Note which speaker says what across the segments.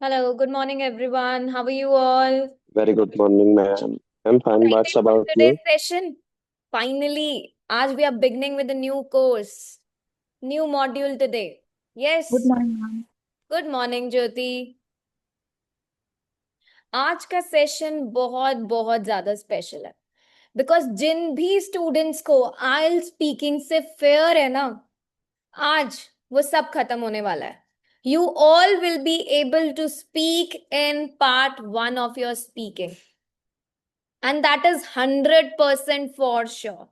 Speaker 1: Hello, good morning, everyone. How are you all?
Speaker 2: Very good morning, ma'am. I'm fine. What's
Speaker 1: Excited for
Speaker 2: about
Speaker 1: today's
Speaker 2: you?
Speaker 1: session? Finally, आज we are beginning with a new course, new module today.
Speaker 3: Good
Speaker 1: Yes,
Speaker 3: morning, ma'am.
Speaker 1: good morning, ज्योति. आज का session बहुत बहुत ज्यादा special है because जिन भी students को आइल speaking से फेयर है ना, आज वो सब खत्म होने वाला है. You all will be able to speak in part 1 of your speaking. And that is 100% for sure.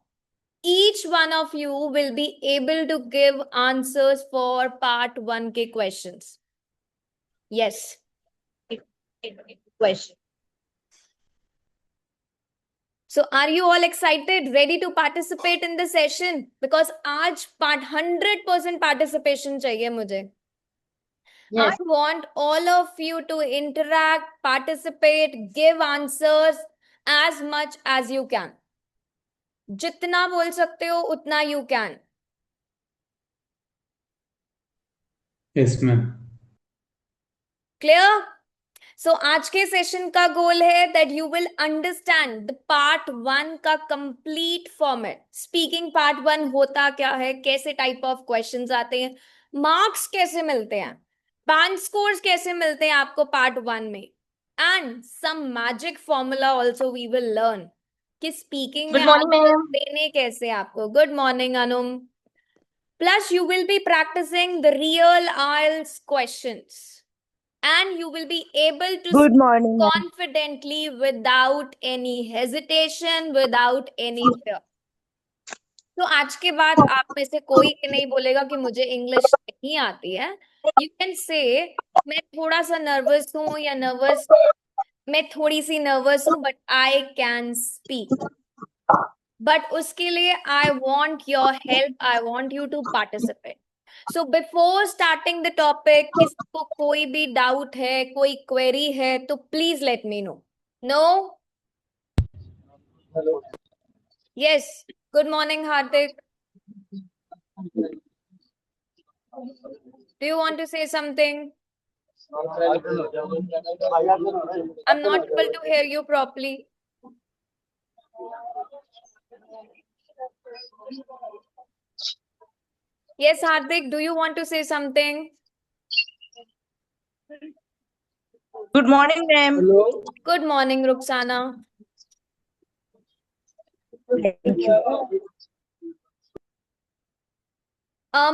Speaker 1: Each one of you will be able to give answers for part 1 ke questions. Yes. Question. So are you all excited, ready to participate in the session? Because आज part 100% participation चाहिए मुझे.
Speaker 3: Yes.
Speaker 1: I want all of you to interact, participate, give answers as much as you can. जितना बोल सकते हो उतना you can.
Speaker 4: Yes ma'am.
Speaker 1: Clear? So आज के सेशन का गोल है that you will understand the part 1 का कंप्लीट फॉर्मेट. स्पीकिंग पार्ट 1 होता क्या है, कैसे टाइप ऑफ क्वेश्चंस आते हैं, मार्क्स कैसे मिलते हैं, बैंक स्कोर्स कैसे मिलते हैं आपको पार्ट 1 में, and some magic formula also we will learn कि स्पीकिंग में
Speaker 3: Good morning,
Speaker 1: आंसर
Speaker 3: ma'am.
Speaker 1: देने कैसे आपको. Good morning Anum. Plus, you will be practicing the real IELTS questions and you will be able to
Speaker 3: Good
Speaker 1: speak
Speaker 3: morning, ma'am.
Speaker 1: confidently without any hesitation, without any fear. तो आज के बाद आप में से कोई नहीं बोलेगा कि मुझे इंग्लिश नहीं आती है. यू कैन से मैं थोड़ा सा नर्वस हूं या नर्वस, मैं थोड़ी सी नर्वस हूं but I can speak. But उसके लिए I want your help, I want you to participate. So before starting the topic, किसी को कोई भी डाउट है, कोई क्वेरी है तो please let me know. No? Yes. Good morning Hardik. Do you want to say something? I'm not able to hear you properly. Yes, Hardik, do you want to say something?
Speaker 3: Good morning, ma'am.
Speaker 1: Good morning, Ruxana.
Speaker 3: Thank you.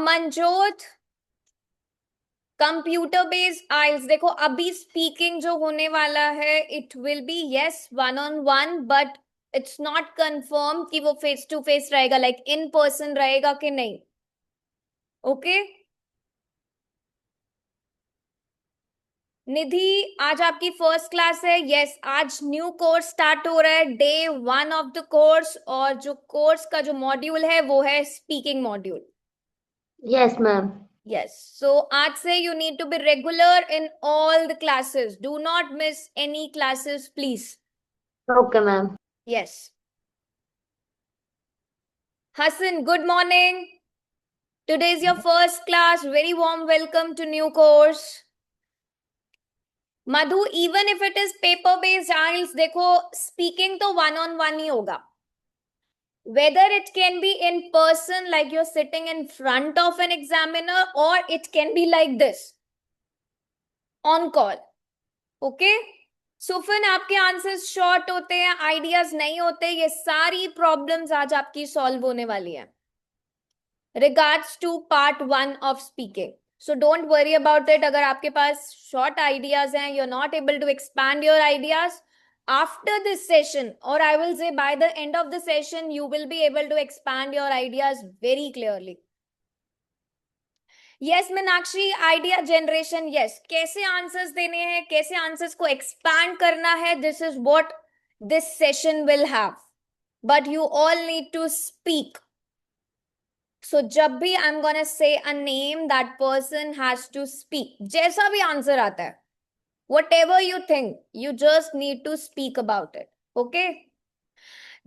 Speaker 1: Manjot, computer based IELTS. देखो अभी speaking जो होने वाला है it will be yes 1-on-1 but it's not confirm कि वो face to face रहेगा, like in person रहेगा कि नहीं. ओके निधि, आज आपकी फर्स्ट क्लास है. यस, आज न्यू कोर्स स्टार्ट हो रहा है, डे 1 ऑफ द कोर्स. और जो कोर्स का जो मॉड्यूल है वो है speaking module.
Speaker 3: Yes, ma'am.
Speaker 1: Yes. So आज से you need to be regular in all the classes. Do not miss any classes, please.
Speaker 3: Okay, ma'am.
Speaker 1: Yes. Hassan, good morning. Today is your first class. Very warm welcome to new course. Madhu, even if it is paper-based IELTS, देखो speaking तो 1-on-1 ही होगा. Whether it can be in person, like you're sitting in front of an examiner, or it can be like this, on call. Okay? सुफन, आपके answers short होते हैं, ideas नहीं होते. ये सारी प्रॉब्लम्स आज आपकी सॉल्व होने वाली है regards to part 1 of speaking. So don't worry about it. अगर आपके पास शॉर्ट आइडियाज हैं, you are not able to expand your ideas, after this session, or I will say by the end of the session, you will be able to expand your ideas very clearly. Yes Meenakshi, idea generation. Yes, कैसे answers देने हैं, कैसे answers को expand करना है, this is what this session will have. But you all need to speak. So जब भी I am gonna say a name, that person has to speak. जैसा भी आंसर आता है, whatever you think, you just need to speak about it. Okay?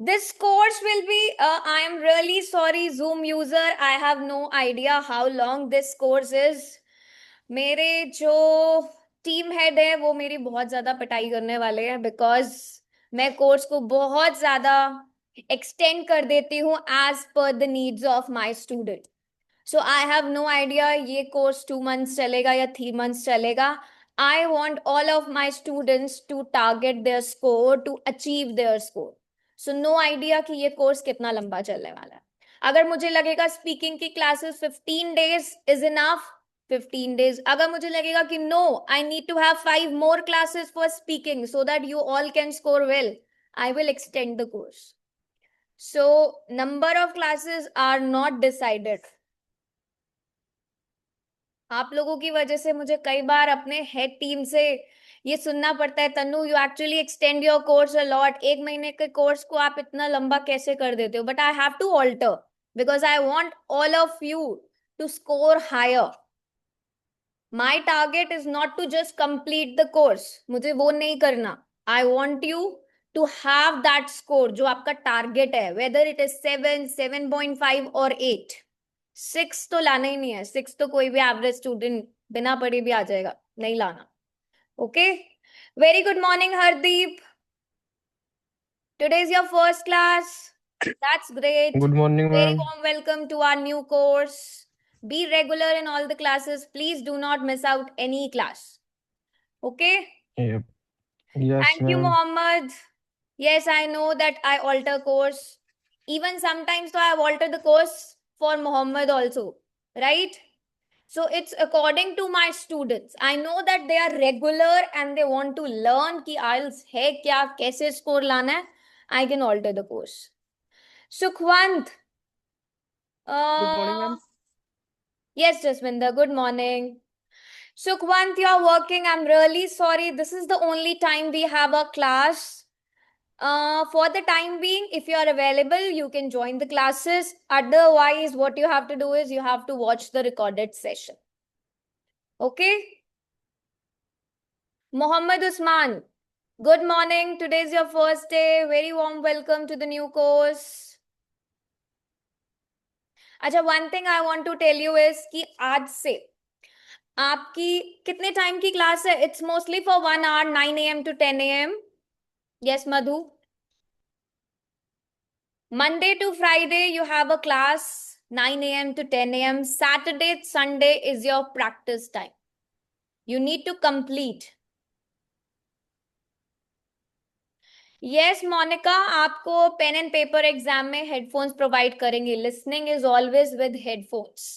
Speaker 1: This course will be, I am really sorry, Zoom user, I have no idea how long this course is. मेरे जो team head है वो मेरी बहुत ज्यादा पिटाई करने वाले हैं, बिकॉज मैं कोर्स को बहुत ज्यादा एक्सटेंड कर देती हूँ as per the needs of my student. So I have no idea ये कोर्स 2 months चलेगा या 3 months चलेगा. I want all of my students to target their score, to achieve their score. So no idea कि ये course कितना लंबा चलने वाला है. अगर मुझे लगेगा स्पीकिंग की classes 15 days is enough, 15 days. अगर मुझे लगेगा कि no, I need to have 5 more classes for speaking so that you all can score well, I will extend the course. So number of classes are not decided. आप लोगों की वजह से मुझे कई बार अपने हेड टीम से ये सुनना पड़ता है, Tanu you actually extend your course a lot. 1 महीने के कोर्स को आप इतना लंबा कैसे कर देते हो? But I have to alter because I want all of you to score higher. My target is not to just complete the course, मुझे वो नहीं करना. I want you to have that score जो आपका टारगेट है, whether it is 7, 7.5 और 8. 6 तो लाना ही नहीं है. 6 तो कोई भी एवरेज स्टूडेंट बिना पढ़े भी आ जाएगा, नहीं लाना. Okay, very good morning Hardeep. Today is your first class. That's great.
Speaker 5: Good morning,
Speaker 1: Very
Speaker 5: ma'am.
Speaker 1: warm welcome to our new course. Be regular in all the classes. Please do not miss out any class. Okay?
Speaker 5: Yep. Yes,
Speaker 1: Thank you,
Speaker 5: ma'am.
Speaker 1: Mohammed. Yes, I know that I alter course. Even sometimes so I have altered the course for Mohammed also. Right? So it's according to my students. I know that they are regular and they want to learn कि IELTS है क्या, कैसे score लाना है. I can alter the course. Sukhwant.
Speaker 5: Good morning, ma'am.
Speaker 1: Yes, Jasminder. Good morning. Sukhwant, you are working. I'm really sorry. This is the only time we have a class. For the time being, if you are available, you can join the classes. Otherwise, what you have to do is you have to watch the recorded session. Okay? Mohammed Usman. Good morning. Today is your first day. Very warm welcome to the new course. अच्छा, one thing I want to tell you is कि आज से आपकी कितने time की class है? It's mostly for 1 hour, 9 AM to 10 AM. Yes, Madhu. Monday to Friday, you have a class 9 AM to 10 AM. Saturday, Sunday is your practice time. You need to complete. Yes, Monica, आपको pen and paper exam में headphones provide करेंगे. Listening is always with headphones.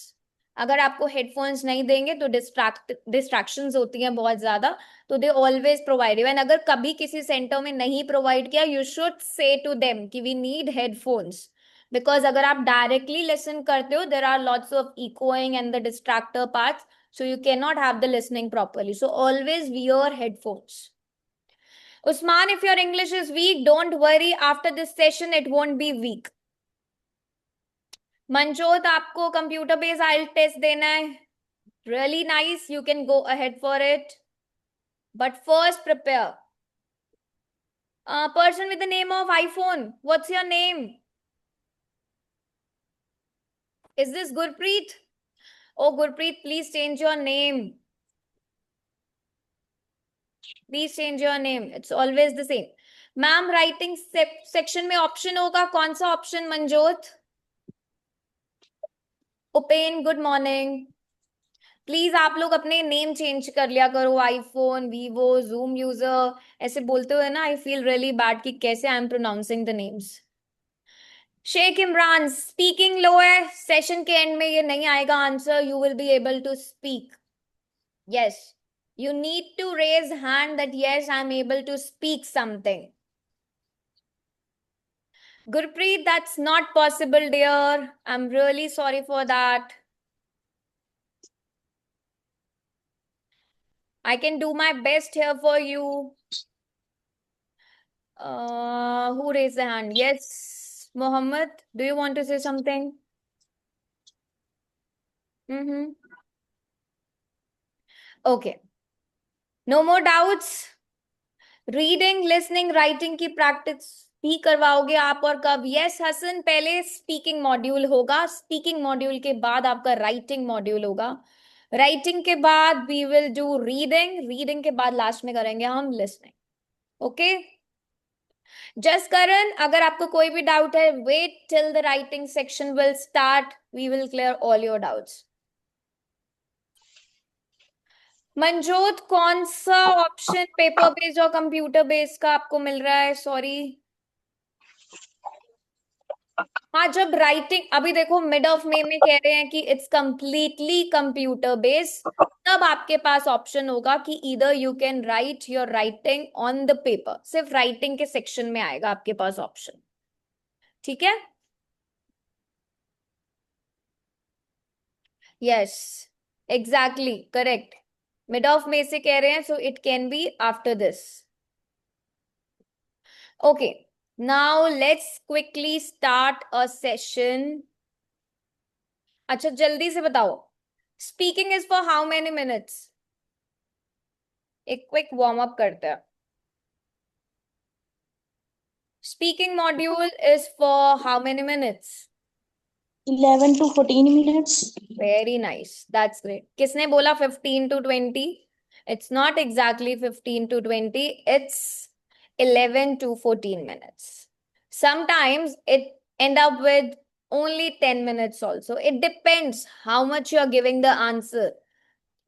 Speaker 1: अगर आपको headphones नहीं देंगे तो distractions होती हैं बहुत ज्यादा, तो दे ऑलवेज प्रोवाइड. एंड अगर कभी किसी सेंटर में नहीं प्रोवाइड किया, you should say to them कि वी नीड हेडफोन्स. बिकॉज अगर आप डायरेक्टली लिसन करते हो, there are lots of echoing and the distractor parts, so you cannot have the listening properly. So always wear headphones. Usman, if your English is weak, don't worry. After this session, it won't be weak. Manjot, आपको computer based IELTS test देना है. Really nice. You can go ahead for it. But first, prepare. Person with the name of iPhone. What's your name? Is this Gurpreet? Oh, Gurpreet, please change your name. Please change your name. It's always the same. Ma'am, writing section में option होगा. कौन सा option, Manjot? Upen, good morning. Please आप लोग अपने name change कर लिया करो. आईफोन, वीवो, जूम यूजर ऐसे बोलते हुए ना, आई फील रियली बैड कि कैसे I am pronouncing the names. Sheikh Imran, speaking low है. सेशन के एंड में ये नहीं आएगा answer. You will be able to speak. Yes, you need to raise hand that yes, I'm able to speak something. Gurpreet, that's not possible, dear. I'm really sorry for that. I can do my best here for you. Who raised the hand? Yes, Mohammed, do you want to say something? Okay. No more doubts. Reading, listening, writing की practice भी करवाओगे आप और कब? Yes Hasan, पहले speaking module होगा. Speaking module के बाद आपका राइटिंग मॉड्यूल होगा. राइटिंग के बाद we will do reading, reading के बाद लास्ट में करेंगे हम लिसनिंग. ओके जस्ट करण, अगर आपको कोई भी डाउट है, wait till the writing section will start, we will clear all your doubts. Manjot, कौन सा ऑप्शन पेपर बेस्ड और कंप्यूटर बेस्ड का आपको मिल रहा है? सॉरी. हाँ, जब राइटिंग, अभी देखो मिड ऑफ मे में कह रहे हैं कि इट्स कंप्लीटली कंप्यूटर बेस्ड, तब आपके पास ऑप्शन होगा कि either you can write your writing on the paper, सिर्फ राइटिंग के सेक्शन में आएगा आपके पास ऑप्शन. ठीक है. Yes exactly correct, mid of May से कह रहे हैं, so it can be after this. Okay now let's quickly start a session. अच्छा जल्दी से बताओ, speaking is for how many minutes? एक क्विक वार्म अप करते हैं. Speaking module is for how many minutes?
Speaker 3: 11 to 14 minutes.
Speaker 1: Very nice, that's great. किसने बोला 15 to 20? It's not exactly 15 to 20, it's 11 to 14 minutes. Sometimes it end up with only 10 minutes also. It depends how much you are giving the answer.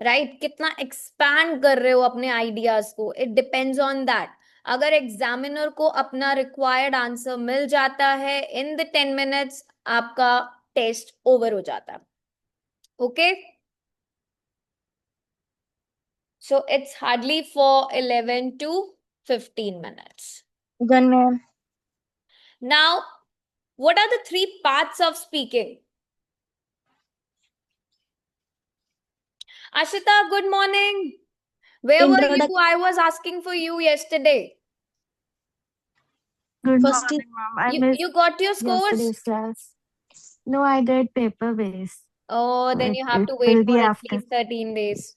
Speaker 1: Right कितना expand कर रहे हो अपने ideas को, it depends on that. अगर examiner को अपना required answer मिल जाता है इन द 10 मिनट्स, आपका टेस्ट ओवर हो जाता है. Okay so it's hardly for 11 to 15 minutes.
Speaker 3: Done, ma'am.
Speaker 1: Now what are the 3 parts of speaking? Ashita, good morning. Where were you? I was asking for you yesterday.
Speaker 6: Good
Speaker 3: First
Speaker 6: morning, ma'am. I missed
Speaker 1: You got your scores?
Speaker 6: yesterday's class. No, I did paper based.
Speaker 1: Oh, then you have
Speaker 6: It
Speaker 1: to
Speaker 6: will
Speaker 1: wait
Speaker 6: be
Speaker 1: for at
Speaker 6: after.
Speaker 1: least 13 days.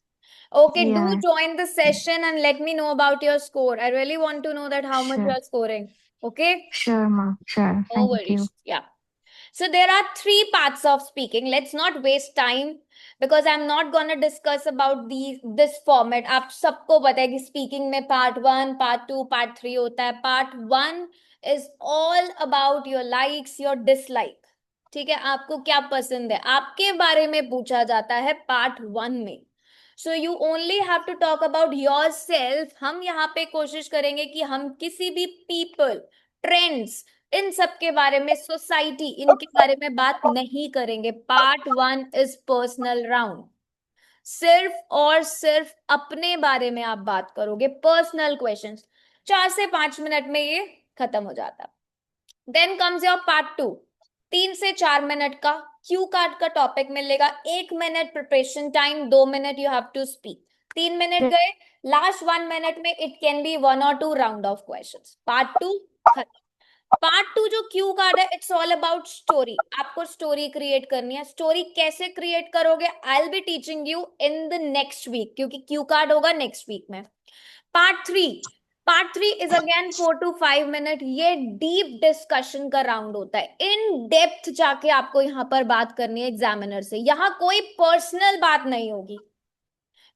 Speaker 1: Okay, do
Speaker 6: Yeah.
Speaker 1: join the session and let me know about your score. I really want to know that how much you
Speaker 6: Sure.
Speaker 1: are scoring. Okay?
Speaker 6: Sure, ma'am. Sure.
Speaker 1: No
Speaker 6: Thank
Speaker 1: worries.
Speaker 6: you.
Speaker 1: Yeah. So there are 3 parts of speaking. Let's not waste time because I'm not gonna discuss about this format. आप सबको पता है कि speaking में part 1, part 2, part 3 होता है. Part 1 is all about your likes, your dislike. ठीक है, आपको क्या पसंद है, आपके बारे में पूछा जाता है part 1 में. So you only have to talk about yourself. हम यहाँ पे कोशिश करेंगे कि हम किसी भी people, trends, इन सब के बारे में, सोसाइटी, इनके बारे में बात नहीं करेंगे. Part 1 is personal round. सिर्फ और सिर्फ अपने बारे में आप बात करोगे, पर्सनल क्वेश्चंस. 4 से 5 मिनट में ये खत्म हो जाता. Then comes your part 2. 3 से 4 मिनट का क्यू कार्ड का टॉपिक मिलेगा. 1 minute preparation time, 2 minute you have to speak. 3 minute गए, लास्ट 1 मिनट में it can be 1 or 2 round of questions. Part 2 खत्म. पार्ट 2 जो क्यू कार्ड है, इट्स ऑल अबाउट स्टोरी. आपको स्टोरी क्रिएट करनी है. स्टोरी कैसे क्रिएट करोगे, I will be teaching you in the next week, क्योंकि क्यू कार्ड होगा नेक्स्ट वीक में. Part 3 is again 4 to 5 minute. ये डीप डिस्कशन का राउंड होता है. इन डेप्थ जाके आपको यहाँ पर बात करनी है एग्जामिनर से. यहाँ कोई पर्सनल बात नहीं होगी,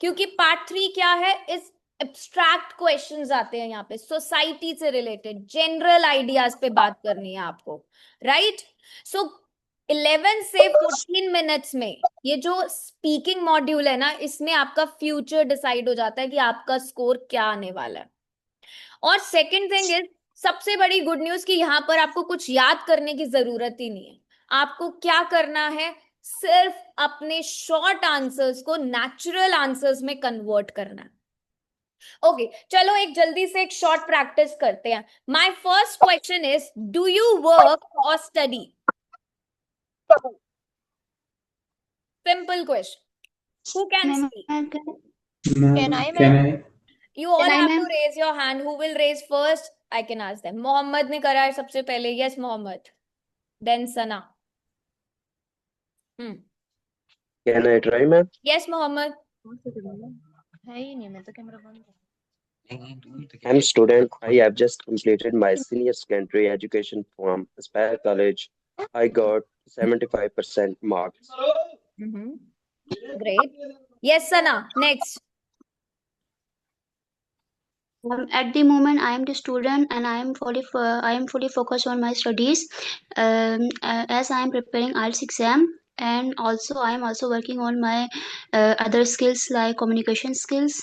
Speaker 1: क्योंकि पार्ट 3 क्या है, इस एब्स्ट्रैक्ट क्वेश्चंस आते हैं यहाँ पे, सोसाइटी से रिलेटेड जनरल आइडियाज पे बात करनी है आपको. राइट. सो 11 से 14 मिनट्स में ये जो स्पीकिंग मॉड्यूल है ना, इसमें आपका फ्यूचर डिसाइड हो जाता है कि आपका स्कोर क्या आने वाला है. और सेकेंड थिंग इज, सबसे बड़ी गुड न्यूज कि यहाँ पर आपको कुछ याद करने की जरूरत ही नहीं है. आपको क्या करना है, सिर्फ अपने शॉर्ट आंसर्स को नेचुरल आंसर्स में कन्वर्ट करना है. ओके चलो एक जल्दी से एक शॉर्ट प्रैक्टिस करते हैं. My first question is, do you work or study? Simple question. Who can speak?
Speaker 4: Can I?
Speaker 1: You all have to raise your hand. Who will raise first? I can ask them. Mohammad ने करा है सबसे पहले. Yes, Mohammad. Then Sana.
Speaker 2: Can I try, ma'am?
Speaker 1: Yes, Mohammad.
Speaker 2: I'm student. I have just completed my senior secondary education from Aspire College. I got 75% marks.
Speaker 1: Great. Yes, Sana. Next.
Speaker 7: At the moment, I am the student and I am fully focused on my studies. As I am preparing IELTS exam, and also I am also working on my other skills like communication skills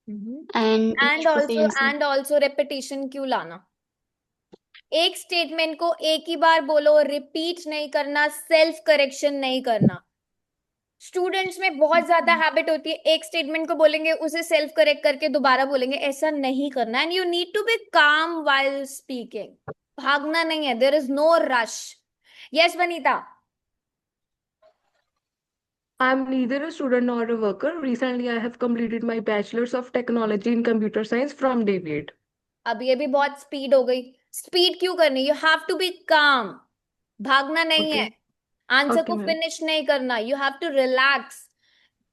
Speaker 7: and English proficiency.
Speaker 1: And also repetition क्यों लाना? एक statement को एक ही बार बोलो, repeat नहीं करना, self correction नहीं करना. स्टूडेंट्स में बहुत ज्यादा हैबिट होती है, एक स्टेटमेंट को बोलेंगे, उसे सेल्फ करेक्ट करके दोबारा बोलेंगे. ऐसा नहीं करना. And you need to be calm while speaking. भागना नहीं है. There is no rush. Yes Vanita.
Speaker 8: I'm neither a student nor a worker. Recently, I have completed my Bachelor's of Technology in Computer Science from David.
Speaker 1: अब ये भी बहुत speed हो गई. Speed क्यों करनी? यू हैव टू बी काम. भागना नहीं है. आंसर
Speaker 8: Okay,
Speaker 1: को
Speaker 8: ma'am.
Speaker 1: फिनिश नहीं करना. You have to relax.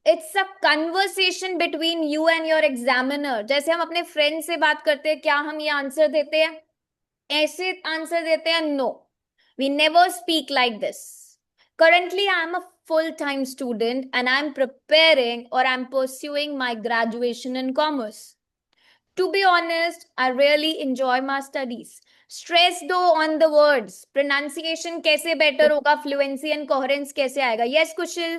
Speaker 1: It's a conversation between you and your examiner. जैसे हम अपने फ्रेंड से बात करते हैं, क्या हम ये आंसर देते हैं? ऐसे आंसर देते हैं? No, we never speak like this. Currently, I am a full-time student and I am preparing or I am pursuing my graduation in commerce. To be honest, I really enjoy my studies. Stress though on the words. Pronunciation कैसे better होगा? Fluency and coherence कैसे आएगा? Yes, Kushil.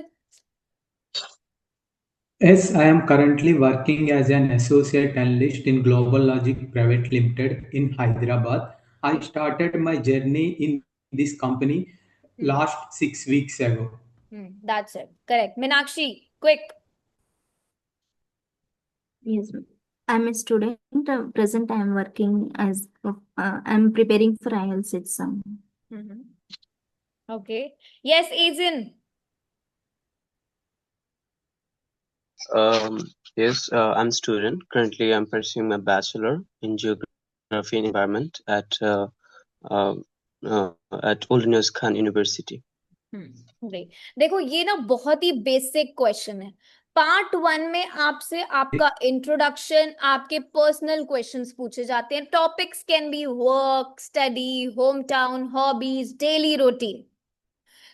Speaker 4: Yes, I am currently working as an associate analyst in Global Logic Private Limited in Hyderabad. I started my journey in this company last 6 weeks ago.
Speaker 1: That's it. Correct. Meenakshi, quick.
Speaker 6: Yes, ma'am. I'm a student. Present, I'm working as I'm preparing for IELTS exam.
Speaker 1: Okay. Yes, Azin.
Speaker 2: Yes, I'm a student. Currently, I'm pursuing my bachelor in geography and environment at Old News Khan University.
Speaker 1: Great. देखो ये ना बहुत ही basic question है. Part 1 में आपसे आपका introduction, आपके personal questions पूछे जाते हैं. Topics can be work, study, home town, hobbies, daily routine.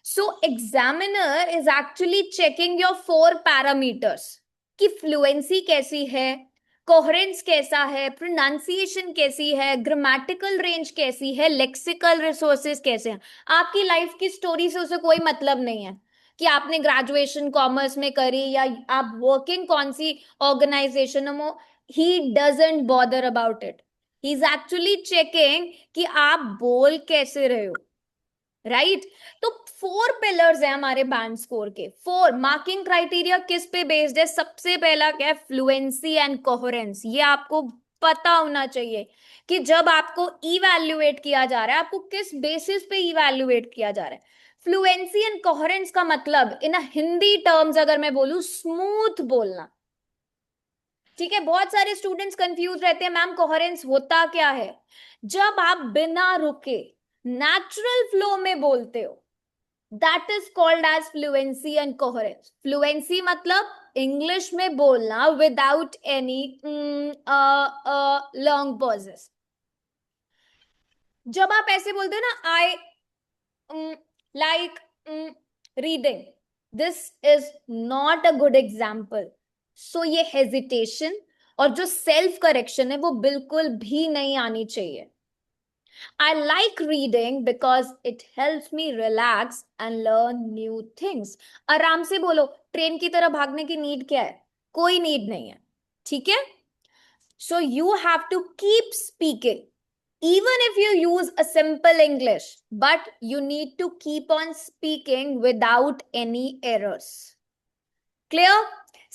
Speaker 1: So examiner is actually checking your 4 parameters कि फ्लुएंसी कैसी है, कोहेरेंस कैसा है, प्रोनाउंसिएशन कैसी है, ग्रामेटिकल रेंज कैसी है, लेक्सिकल रिसोर्सेज कैसे हैं. आपकी लाइफ की स्टोरी से उसे कोई मतलब नहीं है कि आपने ग्रेजुएशन कॉमर्स में करी या आप वर्किंग कौन सी ऑर्गेनाइजेशन में. He doesn't bother about it. He is actually checking कि आप बोल कैसे रहे हो. राइट तो 4 पिलर्स है हमारे बैंड स्कोर के. 4 मार्किंग क्राइटेरिया किस पे बेस्ड है? सबसे पहला क्या है? Fluency and coherence. ये आपको पता होना चाहिए कि जब आपको इवैल्यूएट किया जा रहा है, आपको किस बेसिस पे इवैल्यूएट किया जा रहा है. फ्लुएंसी एंड कोहेरेंस का मतलब इन हिंदी टर्म्स अगर मैं बोलूं, स्मूथ बोलना. ठीक है. बहुत सारे स्टूडेंट्स कंफ्यूज रहते हैं, मैम कोहेरेंस होता क्या है? जब आप बिना रुके नेचुरल फ्लो में बोलते हो, that is called as fluency and coherence. Fluency मतलब इंग्लिश में बोलना विदाउट एनी लॉन्ग पॉजेस. जब आप ऐसे बोलते हो ना, I like reading, this is not a good example. So ये हेजिटेशन और जो सेल्फ करेक्शन है वो बिल्कुल भी नहीं आनी चाहिए. I like reading because it helps me relax and learn new things. आराम से बोलो. ट्रेन की तरह भागने की नीड क्या है? कोई नीड नहीं है. ठीक है. So you have to keep speaking. Even if you use a simple English, but you need to keep on speaking without any errors. Clear?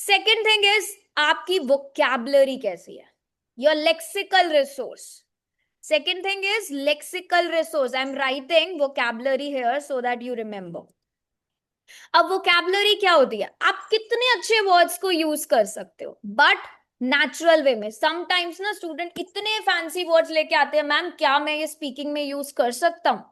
Speaker 1: Second thing is आपकी vocabulary कैसी है? Your lexical resource. Second thing is lexical resource. I'm writing vocabulary here so that you remember. अब vocabulary क्या होती है? आप कितने अच्छे words को use कर सकते हो, but natural way में. Sometimes ना student इतने fancy words लेके आते हैं, मैम क्या मैं ये speaking में use कर सकता हूँ?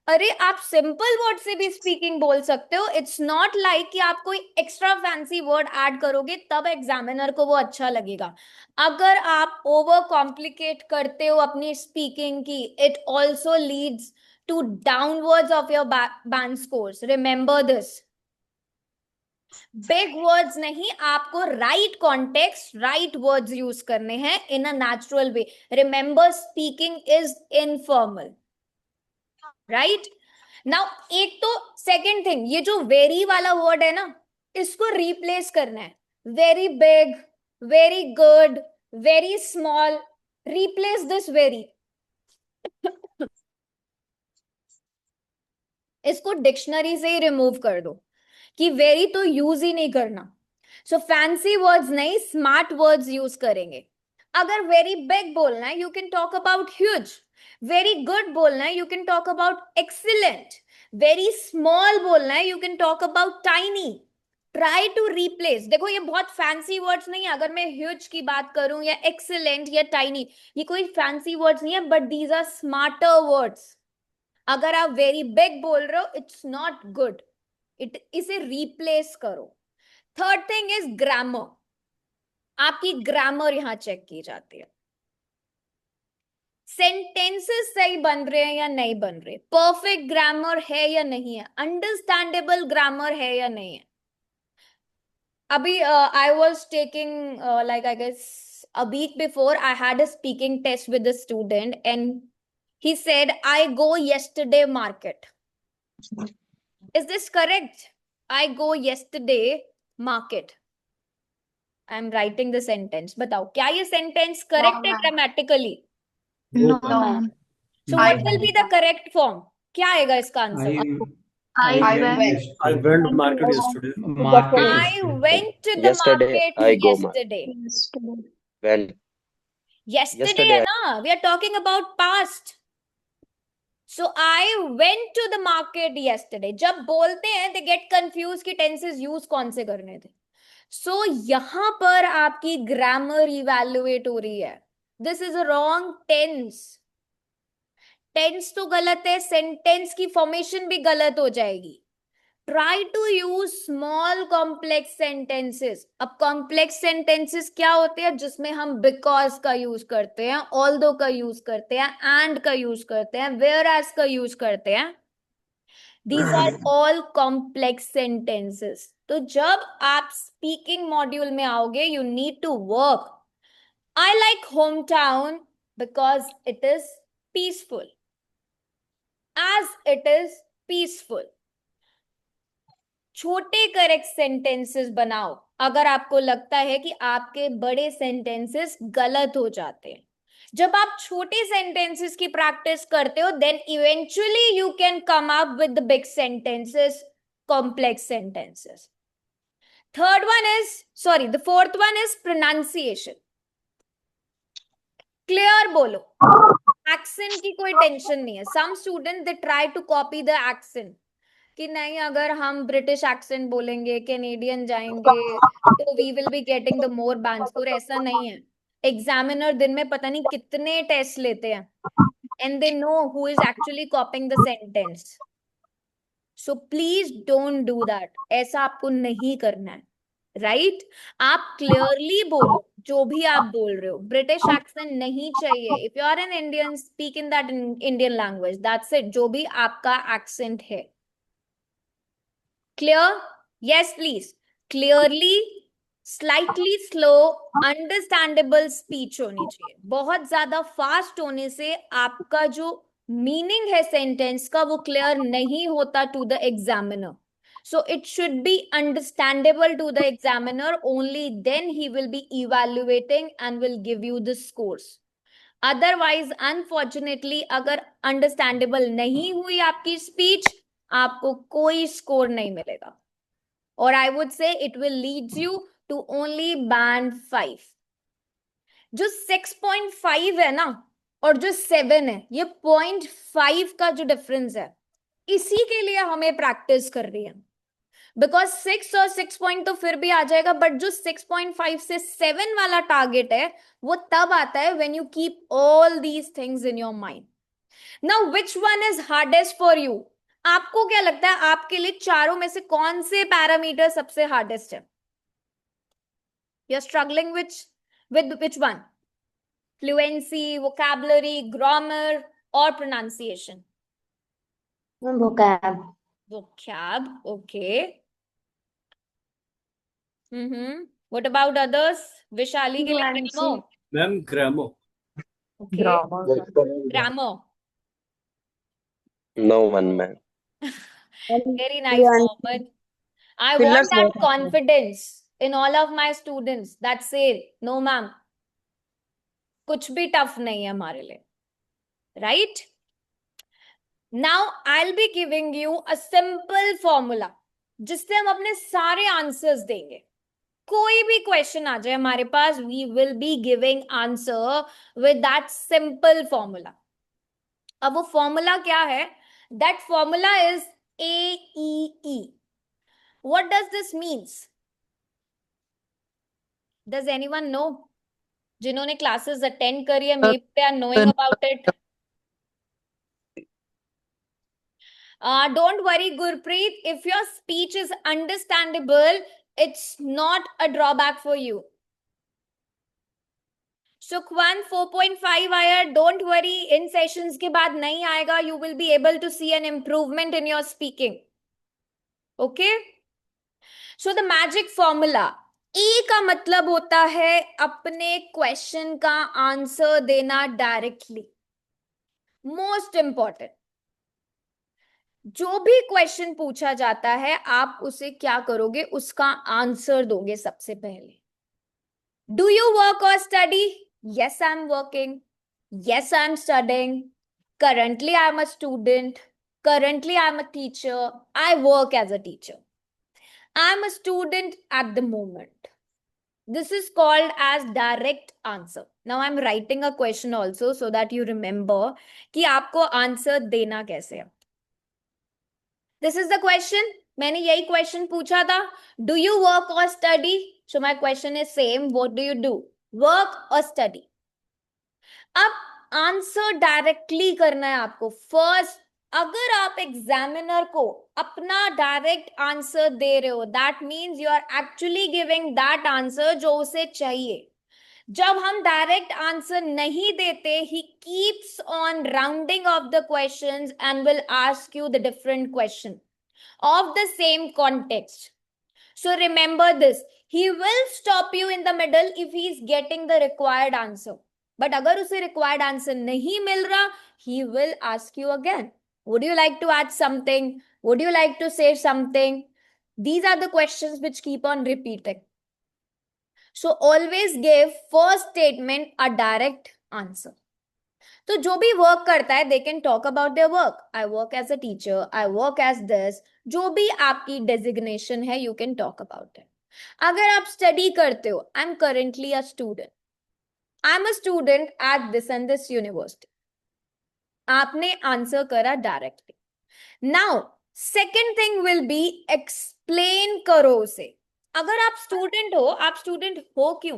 Speaker 1: अरे आप सिंपल वर्ड से भी स्पीकिंग बोल सकते हो. इट्स नॉट लाइक कि आप कोई एक्स्ट्रा फैंसी वर्ड ऐड करोगे तब एग्जामिनर को वो अच्छा लगेगा. अगर आप ओवर कॉम्प्लिकेट करते हो अपनी स्पीकिंग की, it also leads to downwards of your band scores. Remember this. Big words नहीं, आपको right context, right words use करने हैं in a natural way. Remember, speaking is informal, right. Now एक तो सेकंड थिंग, ये जो very वाला word है ना, इसको रिप्लेस करना है. Very big, very good, very small, replace this very. इसको डिक्शनरी से ही रिमूव कर दो कि वेरी तो यूज ही नहीं करना. सो फैंसी वर्ड्स नहीं, स्मार्ट वर्ड्स यूज करेंगे. अगर वेरी बिग बोलना है, you can talk about huge. Very good बोलना है, you can talk about excellent. Very small बोलना है, you can talk about tiny. Try to replace. देखो ये बहुत फैंसी वर्ड्स नहीं है. अगर मैं ह्यूज की बात करूं या एक्सीलेंट या टाइनी, ये कोई फैंसी वर्ड्स नहीं है, but these are smarter words. अगर आप वेरी बिग बोल रहे हो, इट्स नॉट गुड. इसे रिप्लेस करो. Third thing is grammar. आपकी ग्रामर यहां चेक की जाती है. सेंटेंसेस सही बन रहे हैं या नहीं बन रहे, परफेक्ट ग्रामर है या नहीं है, अंडरस्टैंडेबल ग्रामर है या नहीं है. अभी I was taking like I guess a week before, I had a speaking test with a student and he said, I go yesterday market. Is this correct? I go yesterday market. I am writing the sentence. बताओ क्या ये sentence correct है grammatically?
Speaker 7: No, ma'am.
Speaker 1: So what will be the correct form? क्या आएगा इसका answer?
Speaker 7: I went.
Speaker 9: I went market yesterday.
Speaker 1: I went to the
Speaker 2: Yesterday,
Speaker 1: market
Speaker 2: I go market.
Speaker 1: yesterday.
Speaker 7: Yesterday.
Speaker 2: When
Speaker 1: Yesterday
Speaker 2: Yesterday
Speaker 1: है ना? We are talking about past. So I went to the market yesterday. जब बोलते हैं they get confused कि tenses use कौन से करने थे. So यहाँ पर आपकी grammar evaluate हो रही है. This is a wrong tense. Tense तो गलत है, sentence की formation भी गलत हो जाएगी. Try to use small complex sentences. अब complex sentences क्या होते हैं? जिसमें हम because का यूज करते हैं, although का यूज करते हैं, and का यूज करते हैं, whereas का यूज करते हैं. These are all complex sentences. तो जब आप speaking module में आओगे, you need to work. I like hometown because it is peaceful. As it is peaceful. छोटे करेक्ट सेंटेंसेस बनाओ अगर आपको लगता है कि आपके बड़े सेंटेंसेस गलत हो जाते हैं. जब आप छोटे सेंटेंसेस की प्रैक्टिस करते हो, then eventually you can come up with the big sentences, complex sentences. the fourth one is pronunciation. Clear बोलो. एक्सेंट की कोई टेंशन नहीं है. Some student they try to copy the accent कि नहीं, अगर हम ब्रिटिश एक्सेंट बोलेंगे, कैनेडियन जाएंगे, तो we will be getting the more band score. ऐसा नहीं है. एग्जामिनर दिन में पता नहीं कितने टेस्ट लेते हैं, and they know who is actually copying the sentence. So please don't do that. ऐसा आपको नहीं करना है, राइट? आप क्लियरली बोलो जो भी आप बोल रहे हो. ब्रिटिश एक्सेंट नहीं चाहिए. If you are an Indian, speak in that Indian language. That's it. जो भी आपका एक्सेंट है. Clear? Yes, please. Clearly, slightly slow, understandable speech होनी चाहिए. बहुत ज्यादा फास्ट होने से आपका जो मीनिंग है सेंटेंस का वो क्लियर नहीं होता to the examiner. So it should be understandable to the examiner. Only then he will be evaluating and will give you the scores. Otherwise, unfortunately, अगर understandable नहीं हुई आपकी speech, आपको कोई स्कोर नहीं मिलेगा. और I would say it will lead you to only band 5. जो 6.5 है ना और जो 7 है, ये 0.5 का जो डिफरेंस है, इसी के लिए हमें प्रैक्टिस कर रही है. बिकॉज 6 और 6 पॉइंट तो फिर भी आ जाएगा, बट जो 6.5 से 7 वाला टारगेट है वो तब आता है when you keep all these things in your mind. Now which one is hardest for you? आपको क्या लगता है आपके लिए चारों में से कौन से पैरामीटर सबसे हार्डेस्ट है? You are struggling with which one? Fluency, vocabulary, grammar or pronunciation?
Speaker 3: Vocab.
Speaker 1: Vocab, okay. What about others? Vishali के लिए
Speaker 8: UNC.
Speaker 1: grammar.
Speaker 9: Ma'am, grammar.
Speaker 1: Okay.
Speaker 5: Grammar.
Speaker 1: Grammar.
Speaker 10: No one, ma'am.
Speaker 1: Very nice, Mohammed. I want that confidence in all of my students that say, no ma'am, कुछ भी tough नहीं है हमारे लिए. Right? Now I'll be giving you a simple formula जिससे हम अपने सारे answers देंगे. कोई भी question आ जाए हमारे पास, we will be giving answer with that simple formula. अब वो formula क्या है? That formula is AEE. What does this means? Does anyone know? जिन्होंने classes attend करी है, maybe they are knowing about it. Don't worry, Gurpreet. If your speech is understandable, it's not a drawback for you. Sukhwan 4.5 आया. Don't worry. In sessions के बाद नहीं आएगा. You will be able to see an improvement in your speaking. Okay? So the magic formula. E का मतलब होता है अपने question का answer देना directly. Most important. जो भी क्वेश्चन पूछा जाता है आप उसे क्या करोगे, उसका आंसर दोगे सबसे पहले. Do you work or study? Yes I am working. Yes I am studying. Currently I am a student. Currently I am a teacher. I work as a teacher. I am a student at the moment. This is called as direct answer. Now I'm writing a question also so that you remember कि आपको answer देना कैसे है. This is the question. मैंने यही question पूछा था. Do you work or study? So my question is same. What do you do? Work or study? अब आंसर डायरेक्टली करना है आपको. फर्स्ट, अगर आप एग्जामिनर को अपना डायरेक्ट आंसर दे रहे हो, that means you are actually giving that answer जो उसे चाहिए. जब हम डायरेक्ट आंसर नहीं देते, he keeps on rounding off the questions and will ask you the different question of the same context. So remember this, he will stop you in the middle if he is getting the required answer. But अगर उसे required answer नहीं मिल रहा, he will ask you again. Would you like to add something? Would you like to say something? These are the questions which keep on repeating. So always give first statement a direct answer. तो जो भी work करता है, they can talk about their work. I work as a teacher. I work as this. जो भी आपकी designation है, you can talk about it. अगर आप study करते हो, I'm currently a student. I'm a student at this and this university. आपने answer करा directly. Now, second thing will be explain करो उसे. अगर आप स्टूडेंट हो, आप स्टूडेंट हो क्यों,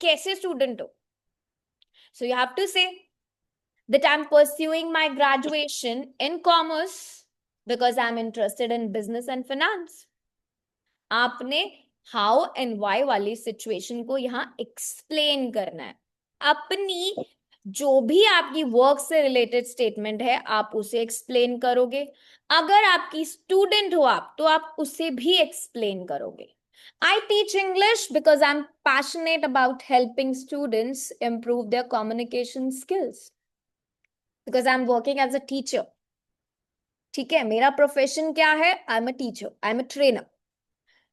Speaker 1: कैसे स्टूडेंट हो? So you have to say that I'm pursuing my graduation in commerce because I'm interested in business and finance. आपने how and why वाली situation को यहाँ explain करना है. अपनी जो भी आपकी वर्क से रिलेटेड स्टेटमेंट है, आप उसे एक्सप्लेन करोगे. अगर आपकी स्टूडेंट हो आप, तो आप उसे भी एक्सप्लेन करोगे. I teach English because I'm passionate about helping students improve their communication skills. Because I'm working as a teacher. ठीक है, मेरा प्रोफेशन क्या है? I'm a teacher. I'm a trainer.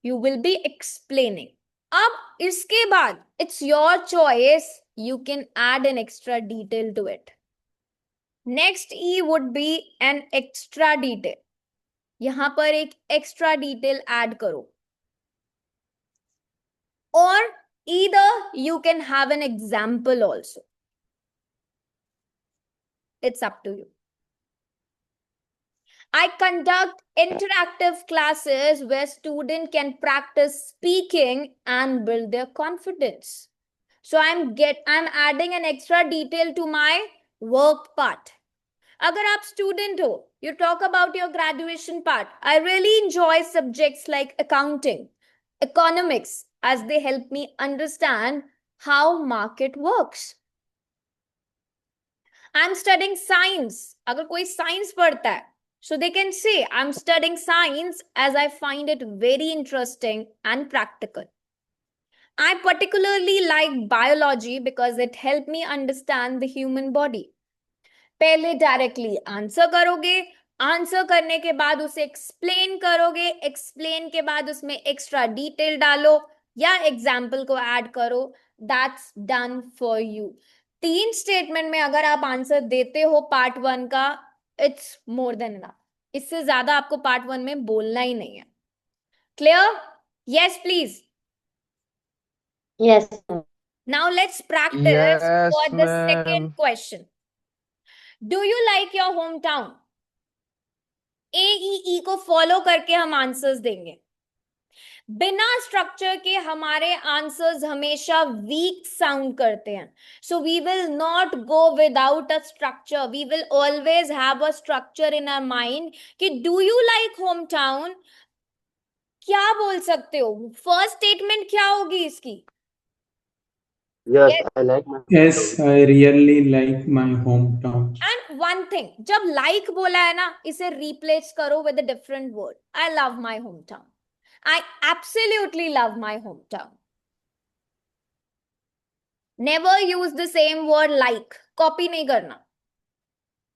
Speaker 1: You will be explaining. अब इसके बाद it's your choice. You can add an extra detail to it. Next E would be an extra detail. यहाँ पर एक extra detail add करो. Or either you can have an example also. It's up to you. I conduct interactive classes where students can practice speaking and build their confidence. So I'm adding an extra detail to my work part. अगर आप student हो, you talk about your graduation part. I really enjoy subjects like accounting, economics, as they help me understand how market works. I'm studying science. अगर कोई science पढ़ता है, so they can say I'm studying science as I find it very interesting and practical. I particularly like biology because it helped me understand the human body. पहले directly answer करोगे, answer करने के बाद उसे explain करोगे, explain के बाद उसमें एक्स्ट्रा डिटेल डालो या एग्जाम्पल को ऐड करो. That's done for you. 3 statement में अगर आप आंसर देते हो पार्ट 1 का, इट्स मोर देन इनफ. इससे ज्यादा आपको पार्ट 1 में बोलना ही नहीं है. Clear? Yes please.
Speaker 3: Yes.
Speaker 1: Now let's practice
Speaker 5: Yes,
Speaker 1: for the second
Speaker 5: ma'am.
Speaker 1: question. Do you like your hometown? AEE को फॉलो करके हम आंसर्स देंगे. बिना स्ट्रक्चर के हमारे आंसर्स हमेशा वीक साउंड करते हैं. So we will not go without a structure. We will always have a structure in our mind कि do you like home town. क्या बोल सकते हो? फर्स्ट स्टेटमेंट क्या होगी इसकी?
Speaker 2: Yes,
Speaker 1: Yes.
Speaker 2: I like my
Speaker 4: Yes,
Speaker 2: hometown.
Speaker 4: I really like my hometown.
Speaker 1: And one thing, जब like बोला है ना, इसे replace करो with a different word. I love my hometown. I absolutely love my hometown. Never use the same word like. Copy नहीं करना.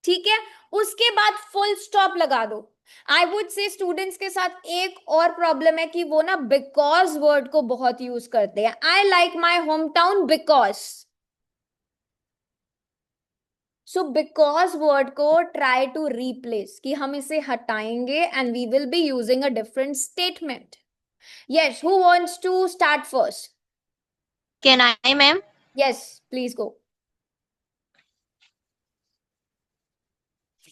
Speaker 1: ठीक है? उसके बाद full stop लगा दो. I would say students के साथ एक और प्रॉब्लम है कि वो ना because word को बहुत यूज करते हैं. I like my hometown because. So because word को try to replace कि हम इसे हटाएंगे and we will be using a different statement. Yes, who wants to start first?
Speaker 9: Can I, ma'am?
Speaker 1: Yes, please go.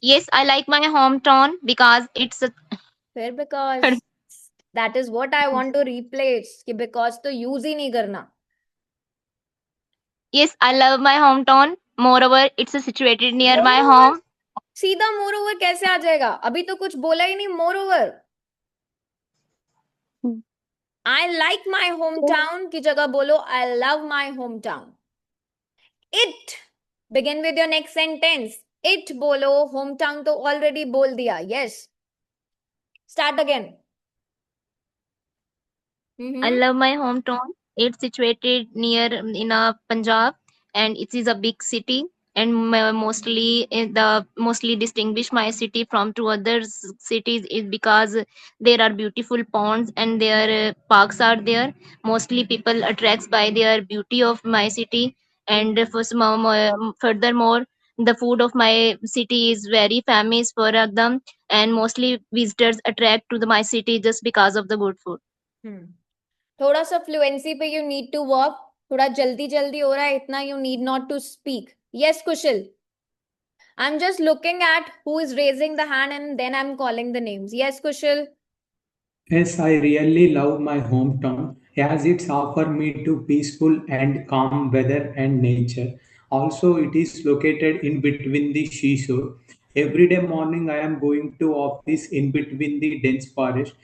Speaker 9: Yes, I like my hometown because it's a
Speaker 1: फिर because that is what I want to replace कि because तो use ही नहीं करना.
Speaker 9: yes, I love my hometown. Moreover, it's situated near my home.
Speaker 1: सीधा moreover कैसे आ जाएगा? अभी तो कुछ बोला ही नहीं. Moreover, I like my hometown की जगह बोलो I love my hometown. It begin with your next sentence. It बोलो, hometown तो already बोल दिया. Yes. Start again.
Speaker 9: I love my hometown. It's situated near in Punjab, and it is a big city. And mostly distinguish my city from two other cities is because there are beautiful ponds and their parks are there. Mostly people attracts by their beauty of my city, and furthermore, the food of my city is very famous for them, and mostly visitors attract to my city just because of the good food.
Speaker 1: थोड़ा सा fluency पे you need to work. थोड़ा जल्दी जल्दी हो रहा है इतना. You need not to speak. Yes, Kushal. I'm just looking at who is raising the hand and then I'm calling the names. Yes, Kushal.
Speaker 4: Yes, I really love my hometown as it's offer me to peaceful and calm weather and nature. Also, it is located in between the seashore. Every day morning, I am going to office in between the dense forest.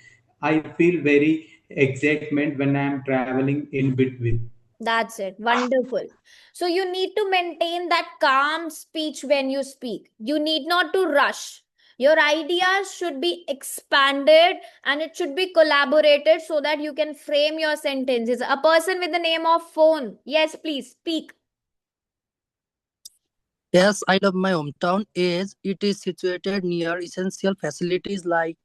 Speaker 4: I feel very excitement when I am traveling in between.
Speaker 1: That's it. Wonderful. So you need to maintain that calm speech when you speak. You need not to rush. Your ideas should be expanded and it should be collaborated so that you can frame your sentences. A person with the name of phone. Yes, please speak.
Speaker 10: Yes, I love my hometown as it is situated near essential facilities like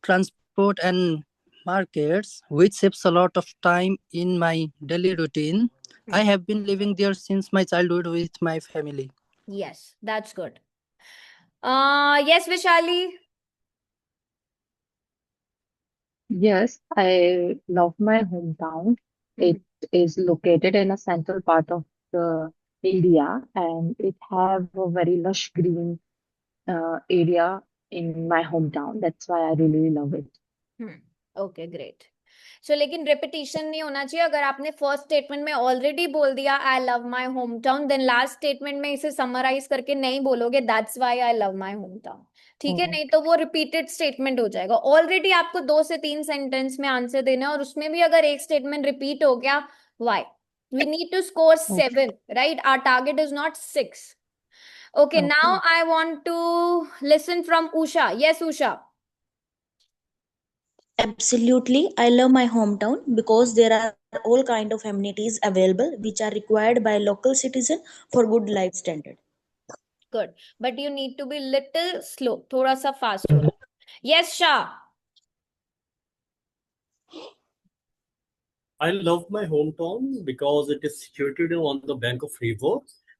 Speaker 10: transport and markets, which saves a lot of time in my daily routine. I have been living there since my childhood with my family.
Speaker 1: Yes, that's good. Yes, Vishali.
Speaker 11: Yes, I love my hometown. It is located in a central part of India, and it have a very lush green area in my hometown. That's why I really love it.
Speaker 1: Okay great. So लेकिन repetition नहीं होना चाहिए. अगर आपने first statement में already बोल दिया I love my hometown, then last statement में इसे समराइज करके नहीं बोलोगे that's why I love my hometown. ठीक है? नहीं तो वो रिपीटेड स्टेटमेंट हो जाएगा. ऑलरेडी आपको 2 से 3 सेंटेंस में आंसर देना है और उसमें भी अगर एक स्टेटमेंट रिपीट हो गया, why? We need to score 7, right? Our target is not 6. Okay, now I want to listen from Usha. Yes, Usha.
Speaker 3: Absolutely. I love my hometown because there are all kind of amenities available which are required by local citizen for good life standard.
Speaker 1: Good. But you need to be little slow. थोड़ा सा fast होना. Yes, Shah.
Speaker 12: I love my hometown because it is situated on the bank of river.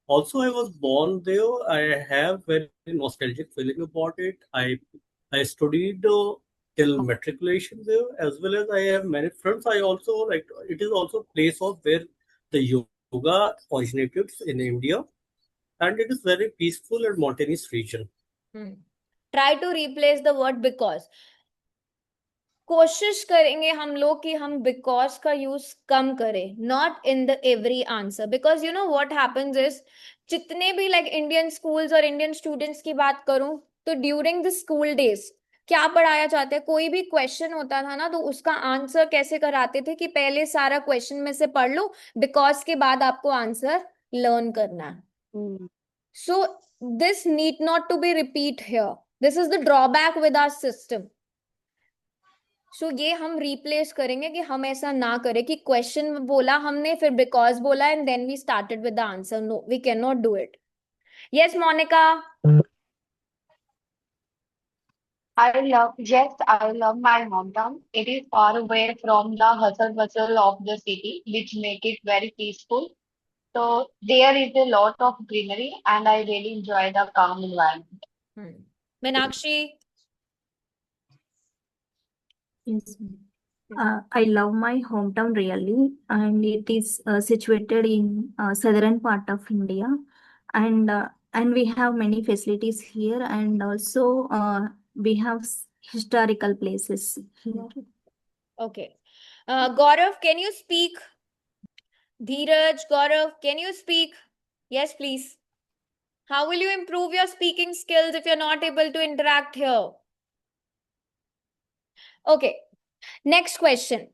Speaker 12: Also, I was born there. I have very nostalgic feeling about it. I studied till matriculation there, as well as I have many friends. I also like it is also place of where the yoga originated in India, and it is very peaceful and mountainous region.
Speaker 1: Try to replace the word because. कोशिश करेंगे हम लोग कि हम because का use कम करें, not in the every answer, because you know what happens is जितने भी लाइक इंडियन स्कूल्स और इंडियन स्टूडेंट्स की बात करूं तो ड्यूरिंग द स्कूल डेज क्या पढ़ाया जाता है, कोई भी क्वेश्चन होता था ना तो उसका आंसर कैसे कराते थे कि पहले सारा क्वेश्चन में से पढ़ लो, बिकॉज के बाद आपको आंसर लर्न करना है. So this need not to be repeat here. This is the drawback with our system. So ये हम रिप्लेस करेंगे कि हम ऐसा ना करें कि क्वेश्चन बोला हमने फिर बिकॉज बोला and then we started with the answer. No, we can not do it. Yes Monika.
Speaker 13: I love my hometown. It is far away from the hustle bustle of the city, which make it very peaceful. So there is a lot of greenery and I really enjoy the calm environment.
Speaker 1: Meenakshi.
Speaker 6: Yes, ma'am. I love my hometown really, and it is situated in southern part of India, and we have many facilities here, and also we have historical places here.
Speaker 1: Okay. Gaurav, can you speak? Dheeraj, Gaurav, can you speak? Yes, please. How will you improve your speaking skills if you're not able to interact here? Okay. Next question.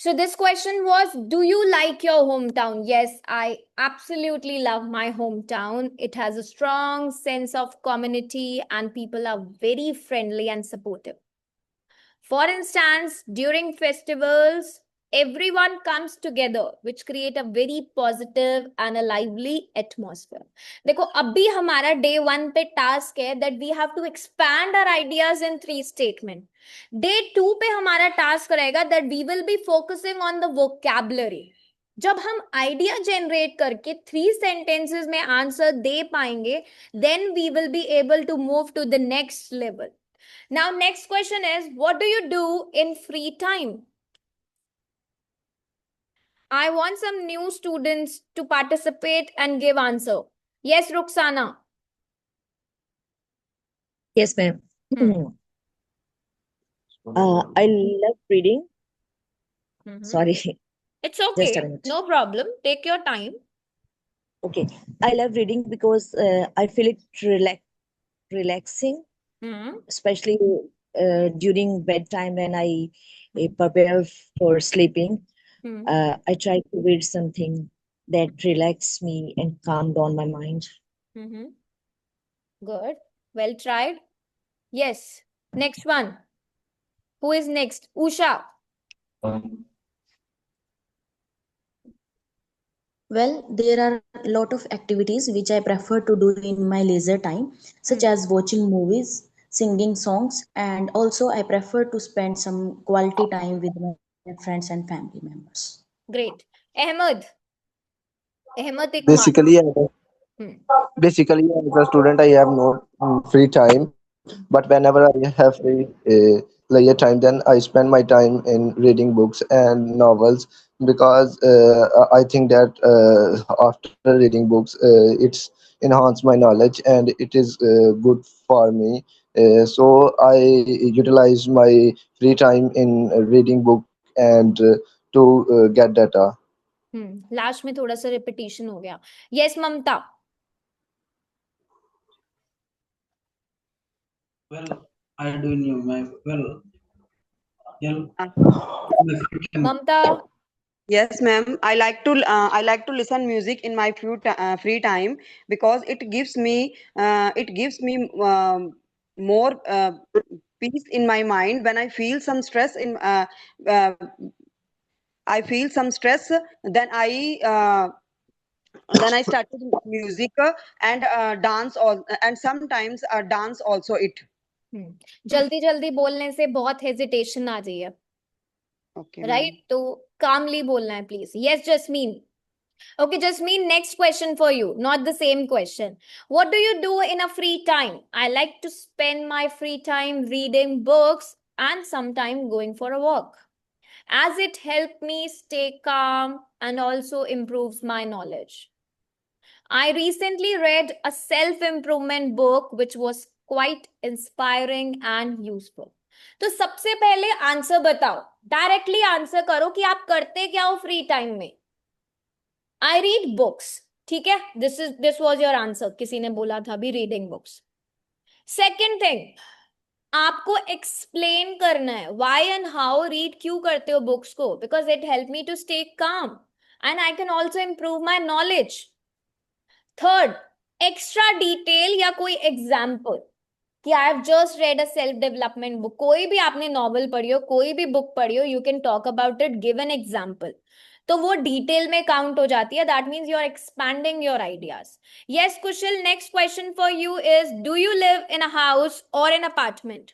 Speaker 1: So this question was, do you like your hometown? Yes, I absolutely love my hometown. It has a strong sense of community and people are very friendly and supportive. For instance, during festivals, everyone comes together, which create a very positive and a lively atmosphere. देखो अभी हमारा day 1 पे task है that we have to expand our ideas in 3 statement. Day 2 पे हमारा task रहेगा that we will be focusing on the vocabulary. जब हम आइडिया जनरेट करके 3 sentences में आंसर दे पाएंगे, then we will be able to move to the next level. Now, next question is, what do you do in free time? I want some new students to participate and give answer. Yes, Ruxana.
Speaker 14: Yes, ma'am. I love reading. Sorry.
Speaker 1: It's okay.
Speaker 14: Just a minute.
Speaker 1: No problem. Take your time.
Speaker 14: Okay. I love reading because I feel it relaxing, especially during bedtime when I prepare for sleeping. I try to read something that relaxes me and calm down my mind.
Speaker 1: Good. Well tried. Yes. Next one. Who is next? Usha.
Speaker 3: Well, there are a lot of activities which I prefer to do in my leisure time, such as watching movies, singing songs, and also I prefer to spend some quality time with my friends and family members.
Speaker 1: Great. Ahmed. Ahmed Iqbal.
Speaker 15: Basically, as a student, I have no free time, but whenever I have free leisure time, then I spend my time in reading books and novels because I think that after reading books, it's enhanced my knowledge and it is good for me. So I utilize my free time in reading book and to get data.
Speaker 1: Last में थोड़ा सा repetition हो गया. Yes, Mamta.
Speaker 16: Well, I do know my
Speaker 1: Mamta.
Speaker 17: Yes, ma'am. I like to listen music in my free time because it gives me more peace in my mind. When I feel some stress then I started music and dance and sometimes dance also it.
Speaker 1: जल्दी जल्दी बोलने से बहुत hesitation आ रही है,
Speaker 17: Okay,
Speaker 1: right? तो कामली बोलना है please. Yes jasmine. Okay, Jasmine, next question for you. Not the same question. What do you do in a free time? I like to spend my free time reading books and sometime going for a walk, as it helps me stay calm and also improves my knowledge. I recently read a self-improvement book which was quite inspiring and useful. तो सबसे पहले answer बताओ, directly answer करो कि आप करते क्या हो फ्री टाइम में. I read books. ठीक है, this was your answer. किसी ने बोला था भी reading books. Second thing, आपको explain करना है why and how read क्यों करते हो books को, because it helped me to stay calm and I can also improve my knowledge. Third, extra detail या कोई example कि I have just read a self development book. कोई भी आपने novel पढ़ी हो, कोई भी book पढ़ी हो, you can talk about it, give an example. तो वो डिटेल में काउंट हो जाती है. That means you are expanding your ideas. Yes Kushal, next question for you is, do you live in a house or in apartment?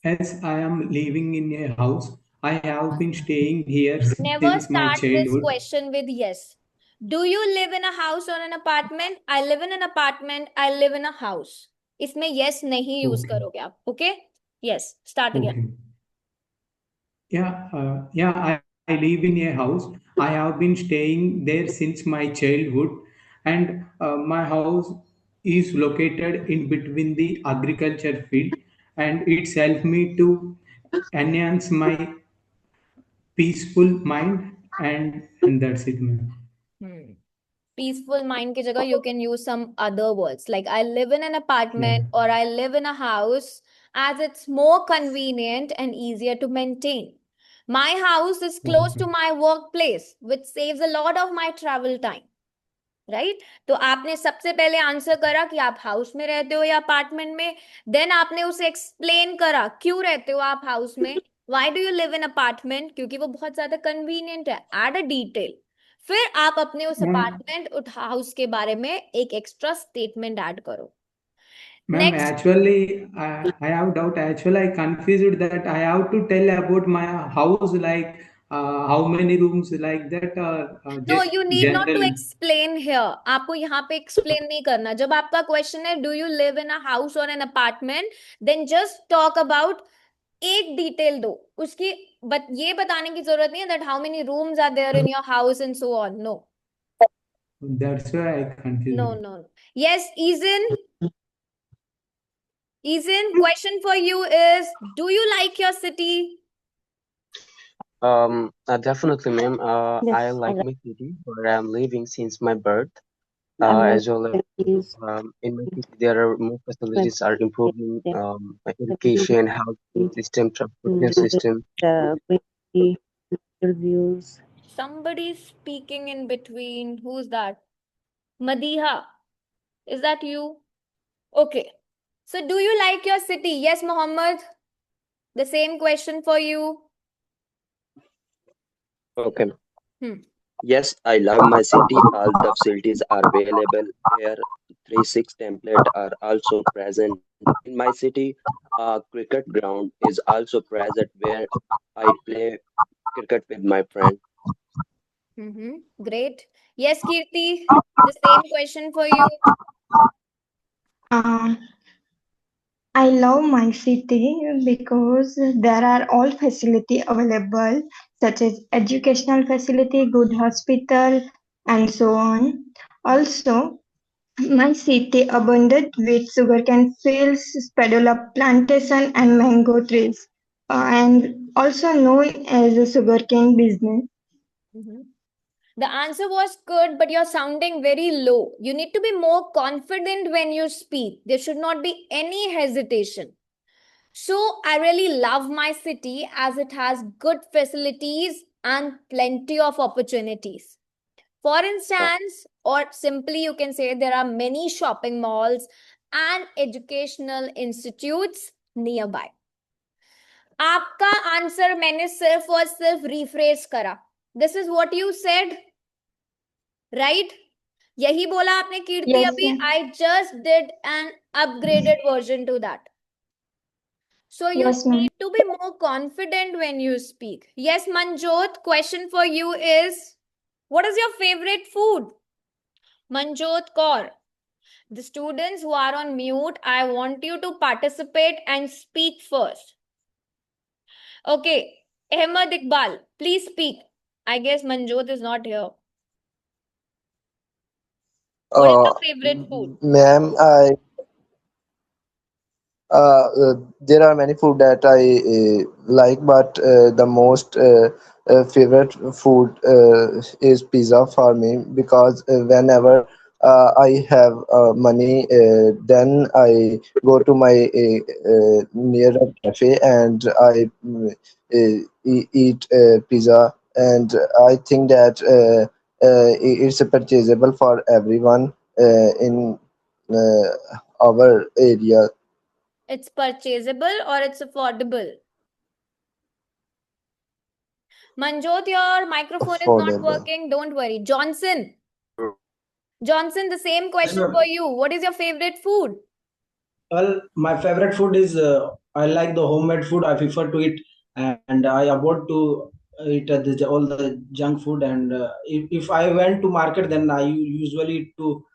Speaker 4: Yes, I am living in a house. I have been staying here
Speaker 1: Never
Speaker 4: since my
Speaker 1: start this
Speaker 4: childhood.
Speaker 1: question with yes. Do you live in a house or an apartment? I live in an apartment. I live in a house. इसमें yes नहीं use करोगे आप. Okay? Yes. Start again.
Speaker 4: Yeah, I live in a house. I have been staying there since my childhood, and my house is located in between the agriculture field, and it's helped me to enhance my peaceful mind, and that's it, ma'am.
Speaker 1: Peaceful mind की जगह you can use some other words like I live in an apartment or I live in a house, as it's more convenient and easier to maintain. My house is close to my workplace, which saves a lot of my travel time. Right तो आपने सबसे पहले answer करा कि आप house में रहते हो या अपार्टमेंट में. देन आपने उसे एक्सप्लेन करा क्यों रहते हो आप हाउस में. Why do you live in apartment? क्योंकि वो बहुत ज्यादा कन्वीनियंट है. Add a detail. फिर आप अपने उस अपार्टमेंट हाउस के बारे में एक एक्स्ट्रा स्टेटमेंट ऐड करो.
Speaker 4: Ma'am, actually, I have doubt. Actually, I confused that I have to tell about my house, like how many rooms, like that, or
Speaker 1: No,
Speaker 4: just
Speaker 1: you need not to
Speaker 4: general.
Speaker 1: explain here. आपको यहाँ पे explain नहीं करना. जब आपका question है do you live in a house or an apartment, then just talk about एक detail दो. उसकी ये बताने की जरूरत नहीं है that how many rooms are there in your house and so on. No.
Speaker 4: That's why I confused.
Speaker 1: No. Yes, Eason, question for you is, do you like your city?
Speaker 2: Definitely, ma'am.
Speaker 11: Yes,
Speaker 2: I like
Speaker 11: I
Speaker 2: my city where I'm living since my birth.
Speaker 11: I'm
Speaker 2: As well as
Speaker 11: is
Speaker 2: in my city, there are more facilities are improving, education, health system, transportation system.
Speaker 11: views.
Speaker 1: Somebody speaking in between. Who's that? Madiha. Is that you? Okay. So do you like your city? Yes, Mohammed. The same question for you.
Speaker 18: Okay. Yes, I love my city. All the facilities are available here. 3-6 template are also present in my city. A cricket ground is also present where I play cricket with my friend.
Speaker 1: Great. Yes, Kirti, the same question for you.
Speaker 19: I love my city because there are all facility available, such as educational facility, good hospital, and so on. Also, my city abundant with sugarcane fields, spedula plantation, and mango trees, and also known as a sugarcane business.
Speaker 1: The answer was good, but you're sounding very low. You need to be more confident when you speak. There should not be any hesitation. So I really love my city as it has good facilities and plenty of opportunities. For instance, or simply you can say there are many shopping malls and educational institutes nearby. आपका answer मैंने सिर्फ और सिर्फ refresh करा. This is what you said, right? यही बोला आपने कीर्ति
Speaker 19: Yes,
Speaker 1: अभी.
Speaker 19: ma'am.
Speaker 1: I just did an upgraded version two that. So you
Speaker 19: Yes, ma'am.
Speaker 1: need to be more confident when you speak. Yes, Manjot, question for you is, what is your favorite food? Manjot Kaur. The students who are on mute, I want you to participate and speak first. Okay, Ahmed Iqbal, please speak. I guess Manjot is not here. What is your favorite food?
Speaker 15: Ma'am, there are many food that I like, but the most favorite food is pizza for me, because whenever I have money, then I go to my near a cafe and I eat pizza, and I think that it's purchasable for everyone in our area.
Speaker 1: It's purchasable or it's affordable? Manjot, your microphone is not
Speaker 15: Affordable.
Speaker 1: working. Don't worry. Johnson. Johnson, the same question
Speaker 16: ma'am.
Speaker 1: for you. What is your favorite food?
Speaker 16: Well, my favorite food is I like the homemade food. I prefer to eat, and I avoid to eat all the junk food. And if I went to market, then I usually eat to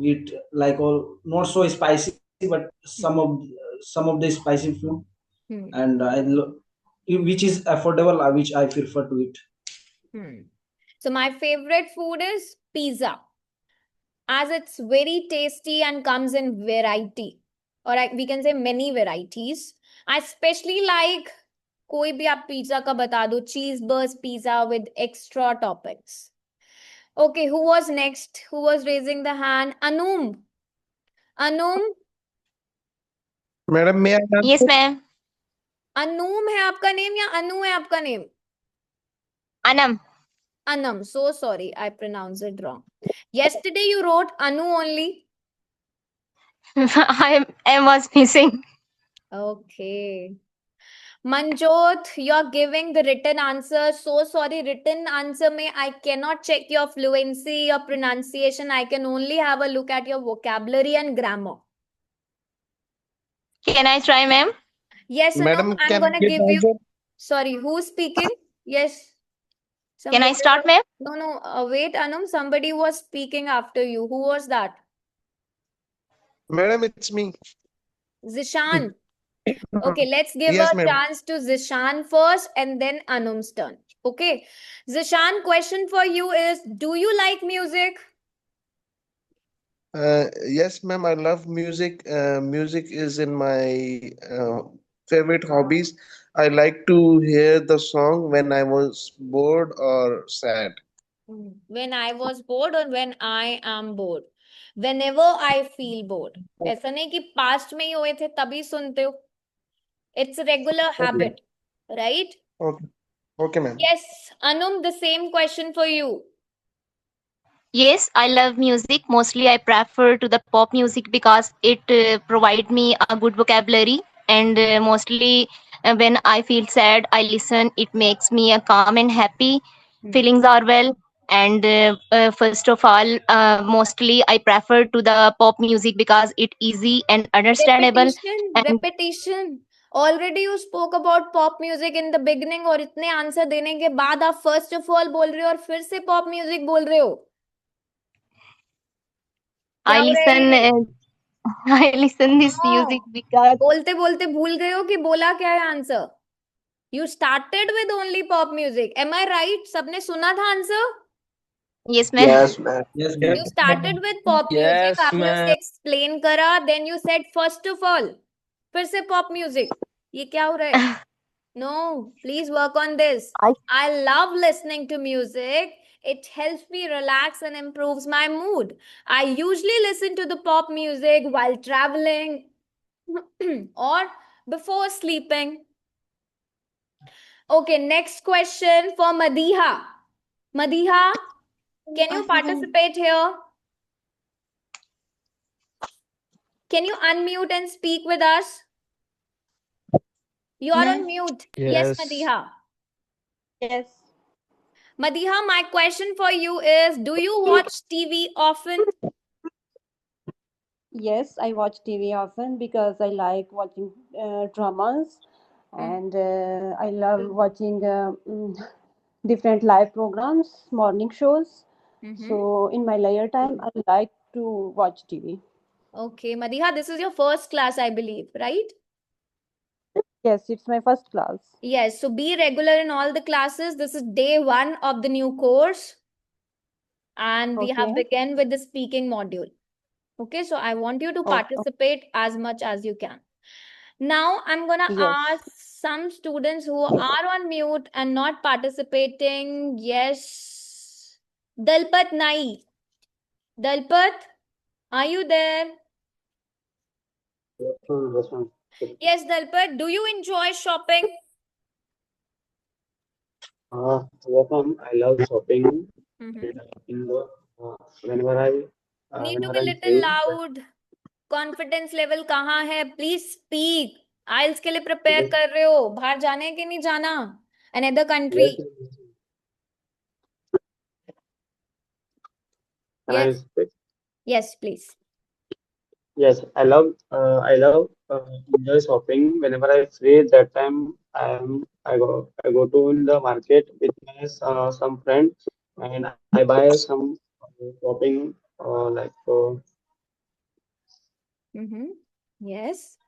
Speaker 16: eat like all not so spicy, but some of the spicy food,
Speaker 1: Hmm.
Speaker 16: and which is affordable, which I prefer to eat.
Speaker 1: So my favorite food is pizza, as it's very tasty and comes in variety, or we can say many varieties. I especially like कोई भी आप pizza का बता दो, cheese burst pizza with extra toppings. Okay, who was next? Who was raising the hand? Anum. Anum.
Speaker 5: Madam, may I
Speaker 9: Yes,
Speaker 5: answer?
Speaker 9: ma'am.
Speaker 1: Anum है आपका name या अनु है आपका name?
Speaker 9: Anam.
Speaker 1: Anam. So sorry, I pronounced it wrong. Yesterday you wrote Anu only.
Speaker 9: I was missing.
Speaker 1: Okay. Manjot, you're giving the written answer. So sorry, written answer may I cannot check your fluency, your pronunciation. I can only have a look at your vocabulary and grammar.
Speaker 9: Can I try, ma'am?
Speaker 1: Yes, Anum,
Speaker 5: Madam,
Speaker 1: I'm
Speaker 5: can I
Speaker 1: gonna
Speaker 5: give
Speaker 1: give you.
Speaker 5: answer?
Speaker 1: Sorry, who's speaking? Yes.
Speaker 9: Can I start, ma'am?
Speaker 1: No, wait, Anum. Somebody was speaking after you. Who was that?
Speaker 5: Madam, it's me.
Speaker 1: Zishan. Okay, let's give
Speaker 5: Yes,
Speaker 1: a
Speaker 5: ma'am.
Speaker 1: chance to Zishan first and then Anum's turn. Okay. Zishan, question for you is, do you like music?
Speaker 5: Yes, ma'am. I love music. Music is in my favorite hobbies. I like to hear the song when I was bored or sad.
Speaker 1: When I was bored or when I am bored. Whenever I feel bored. ऐसा नहीं कि past में ही हुए थे तभी सुनते हो. It's a regular habit, right?
Speaker 5: Okay. Okay, ma'am.
Speaker 1: Yes, Anum, the same question for you.
Speaker 9: Yes, I love music. Mostly I prefer to the pop music because it provide me a good vocabulary, and mostly when I feel sad, I listen. It makes me a calm and happy. Feelings are well. And first of all, mostly I prefer to the pop music because it easy and understandable. And
Speaker 1: Repetition. Already you spoke about pop music in the beginning और इतने answer देने के बाद आप first of all बोल रहे हो और फिर से pop music बोल रहे हो.
Speaker 9: I
Speaker 1: क्या हो रहा है
Speaker 9: listen.
Speaker 1: ये?
Speaker 9: I listen this music because
Speaker 1: बोलते बोलते भूल गए हो कि बोला क्या है answer? You started with only pop music. Am I right? सबने सुना था answer?
Speaker 9: Yes, ma'am.
Speaker 15: Yes, ma'am.
Speaker 16: Yes,
Speaker 1: You started with pop music. आपने उसे explain करा. Then you said first of all. फिर से pop music. ये क्या हो रहा है? No, please work on this. I love listening to music. It helps me relax and improves my mood. I usually listen to the pop music while traveling or before sleeping. Okay, next question for Madiha. Madiha, can you participate here? Can you unmute and speak with us? You are on
Speaker 20: Ma'am.
Speaker 1: mute. Yes,
Speaker 20: Yes.
Speaker 1: Madiha.
Speaker 20: Yes.
Speaker 1: Madiha, my question for you is, do you watch TV often?
Speaker 21: Yes, I watch TV often because I like watching dramas and I love watching different live programs, morning shows. So in my leisure time, I like to watch TV.
Speaker 1: Okay, Madiha, this is your first class, I believe, right?
Speaker 21: Yes, it's my first class.
Speaker 1: Yes, so be regular in all the classes. This is day 1 of the new course. And we have
Speaker 21: Okay.
Speaker 1: begun with the speaking module. Okay, so I want you to participate as much as you can. Now, I'm going to
Speaker 21: Yes.
Speaker 1: ask some students who are on mute and not participating. Yes. Dalpat Nai. Dalpat, are you there? Yes, Dalpat, do you enjoy shopping?
Speaker 22: Yes, ma'am. I love shopping. In the, whenever I
Speaker 1: Need to
Speaker 22: whenever
Speaker 1: be
Speaker 22: I'm
Speaker 1: little
Speaker 22: free.
Speaker 1: loud. Confidence level कहाँ है? Please speak. IELTS के लिए prepare कर रहे हो? बाहर जाने है कि नहीं जाना? Another country.
Speaker 22: Can I
Speaker 1: Yes.
Speaker 22: speak?
Speaker 1: Yes, please.
Speaker 22: Yes, I love enjoy shopping. Whenever I'm free, that time I go to in the market with my some friends and I buy some shopping like
Speaker 1: Yes.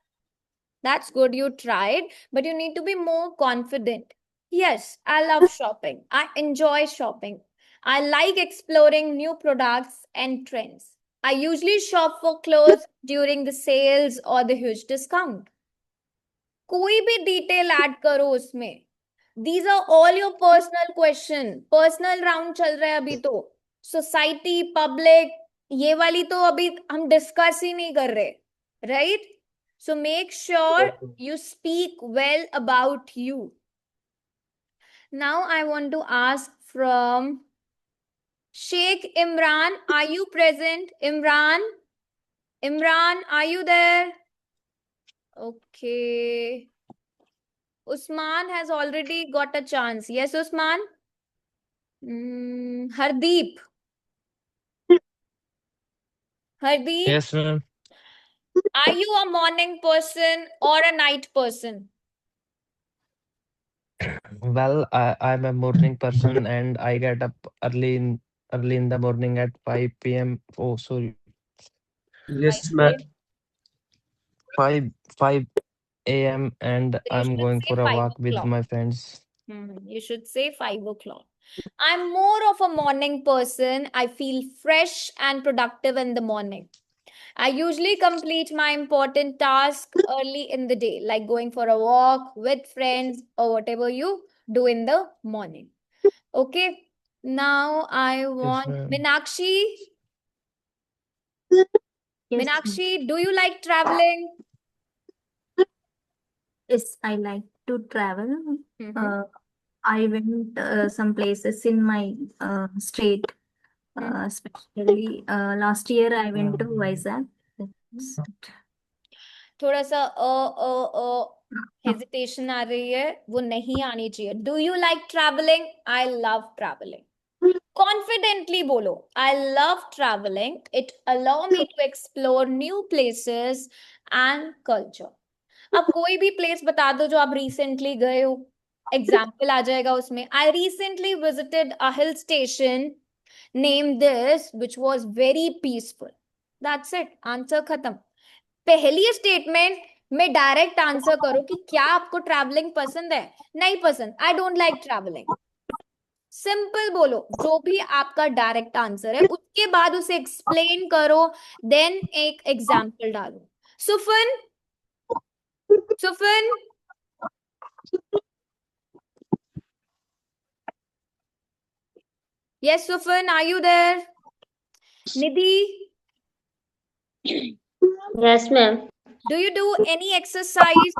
Speaker 1: That's good. You tried, but you need to be more confident. Yes, I love shopping. I enjoy shopping. I like exploring new products and trends. I usually shop for clothes during the sales or the huge discount. कोई भी detail add करो उसमें. These are all your personal question. Personal round चल रहा है अभी तो. Society, public, ये वाली तो अभी हम डिस्कस ही नहीं कर रहे. Right? So make sure you speak well about you. Now I want to ask from Sheikh Imran. Are you present? Imran? Imran, are you there? Okay. Usman has already got a chance. Yes, Usman? Hardeep. Hardeep,
Speaker 20: Yes, ma'am.
Speaker 1: are you a morning person or a night person?
Speaker 20: Well, I'm a morning person and I get up early in the morning at 5 p.m. Oh, sorry.
Speaker 12: Yes, ma'am.
Speaker 20: 5 a.m. and
Speaker 1: So you
Speaker 20: I'm
Speaker 1: should
Speaker 20: going
Speaker 1: say
Speaker 20: for a
Speaker 1: 5
Speaker 20: walk with
Speaker 1: o'clock.
Speaker 20: my friends.
Speaker 1: You should say 5 o'clock. I'm more of a morning person. I feel fresh and productive in the morning. I usually complete my important task early in the day, like going for a walk with friends or whatever you do in the morning. Okay. Now I want
Speaker 20: ma'am.
Speaker 1: Meenakshi.
Speaker 6: Yes.
Speaker 1: Meenakshi, do you like traveling?
Speaker 6: Yes, I like to travel. I went some places in my state, especially last year I went to Vizag. That's it.
Speaker 1: थोड़ा सा hesitation आ रही है, वो नहीं आनी चाहिए. Do you like traveling? I love traveling. Confidently bolo, I love traveling. It allow me to explore new places and culture. अब कोई भी place बता दो जो आप recently गए हो. Example आ जाएगा उसमें. I recently visited a hill station named this, which was very peaceful. That's it. Answer खत्म. पहली स्टेटमेंट में डायरेक्ट आंसर करो कि क्या आपको ट्रैवलिंग पसंद है. नहीं पसंद. I don't like travelling. Simple बोलो जो भी आपका डायरेक्ट आंसर है. उसके बाद उसे एक्सप्लेन करो, देन एक एग्जांपल डालो. सुफन, सुफन, yes, Sufan, are you there? Nidhi,
Speaker 23: Yes, ma'am.
Speaker 1: do you do any exercise?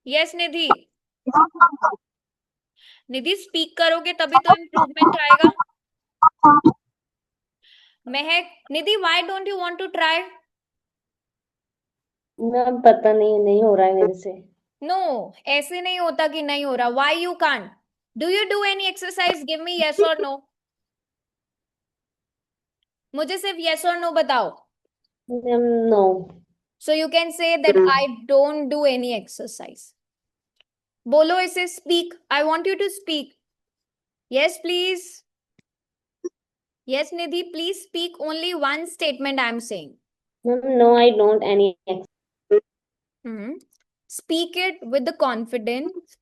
Speaker 1: Yes, Nidhi. Nidhi speak करोगे तभी तो इम्प्रूवमेंट आएगा. महक, निधि, why don't you want to try?
Speaker 7: Ma'am पता नहीं हो रहा है मेरे से.
Speaker 1: No, ऐसे नहीं होता कि नहीं हो रहा. Why you can't? Do you do any exercise? Give me yes or no. मुझे सिर्फ yes or no बताओ.
Speaker 7: No.
Speaker 1: So you can say that I don't do any exercise. बोलो इसे. Speak. I want you to speak. Yes, please. Yes, Nidhi, please speak only one statement I am saying.
Speaker 7: No, I don't any exercise.
Speaker 1: Speak it with the confidence.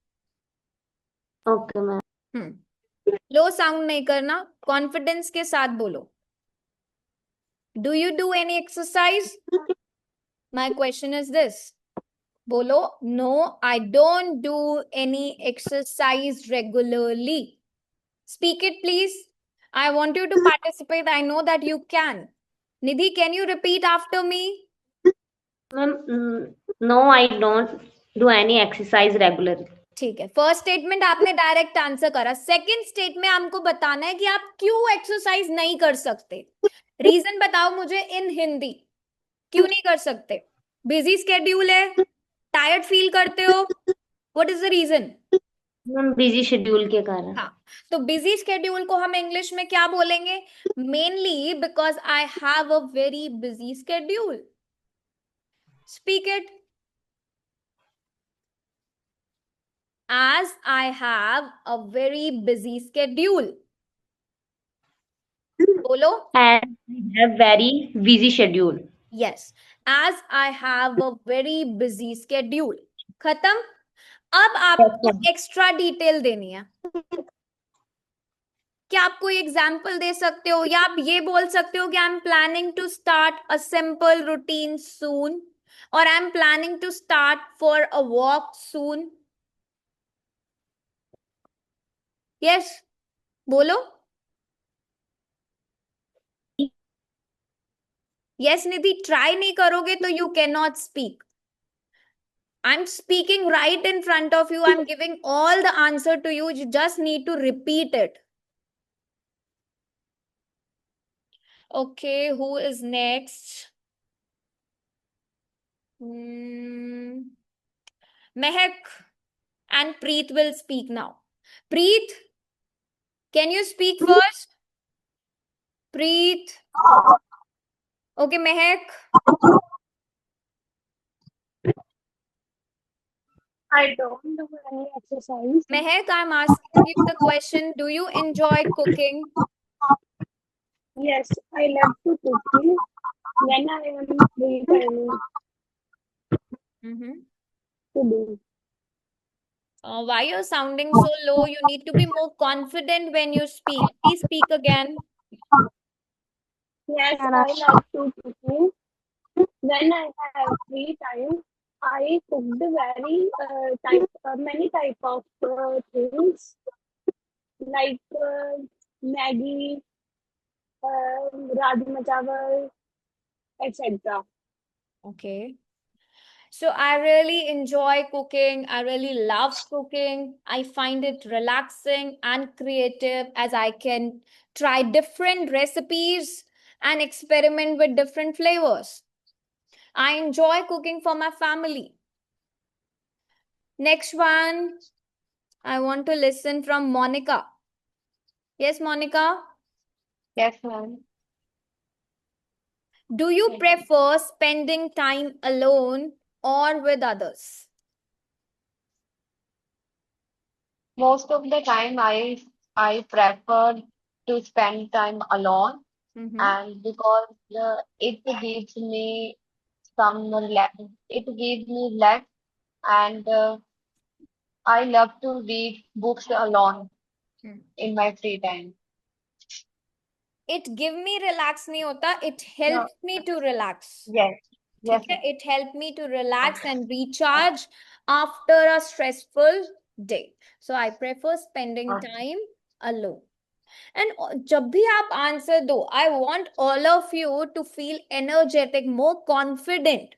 Speaker 7: Okay, ma'am.
Speaker 1: Low sound नहीं करना, confidence के साथ बोलो. Do you do any exercise? My question is this. बोलो, no, I don't do any exercise regularly. Speak it, please. I want you to participate. I know that you can. Nidhi, can you repeat after me?
Speaker 7: Ma'am, no, I don't do any exercise regularly.
Speaker 1: ठीक है. First statement आपने direct answer करा. Second state में हमको बताना है कि आप क्यों एक्सरसाइज नहीं कर सकते. रीजन बताओ मुझे इन हिंदी. क्यों नहीं कर सकते? बिजी स्केड्यूल है, टायर्ड फील करते हो, what is the reason?
Speaker 7: Busy schedule के कारण.
Speaker 1: हाँ, तो बिजी स्केड्यूल को हम इंग्लिश में क्या बोलेंगे? Mainly because I have a very busy schedule. Speak it. As I have a very busy schedule. बोलो.
Speaker 7: As I have very busy schedule.
Speaker 1: Yes. As I have a very busy schedule. खत्म. अब आपको extra detail देनी है. क्या आप कोई example दे सकते हो, या आप ये बोल सकते हो कि I am planning to start a simple routine soon, और I am planning to start for a walk soon. Yes, बोलो. यस निधि, ट्राई नहीं करोगे तो you can not speak. I am speaking right in front of you. I am giving all the answer to you. You just need to repeat it. Okay, who is next? Mehak and Preet will speak now. Preet, can you speak first? Preet. Okay, Mehak.
Speaker 8: I don't do any exercise.
Speaker 1: Mehak, I'm asking you the question. Do you enjoy cooking?
Speaker 8: Yes, I love to cooking when I am free time to do.
Speaker 1: Why you're sounding so low? You need to be more confident when you speak. Please speak again.
Speaker 8: Yes, I love to cooking. When I have free time, I cooked many type of things like Maggi, rajma chawal, etc.
Speaker 1: Okay. So I really enjoy cooking. I really love cooking. I find it relaxing and creative as I can try different recipes and experiment with different flavors. I enjoy cooking for my family. Next one, I want to listen from Monica. Yes, Monica?
Speaker 13: Yes, ma'am.
Speaker 1: Do you prefer spending time alone or with others?
Speaker 13: Most of the time, I prefer to spend time alone, and because it gives me relax, and I love to read books alone in my free time.
Speaker 1: It give me relax नहीं होता, it helps me to relax.
Speaker 13: Yes. Yes.
Speaker 1: Okay? It helped me to relax and recharge after a stressful day. So I prefer spending time alone. And जब भी आप answer दो, I want all of you to feel energetic, more confident.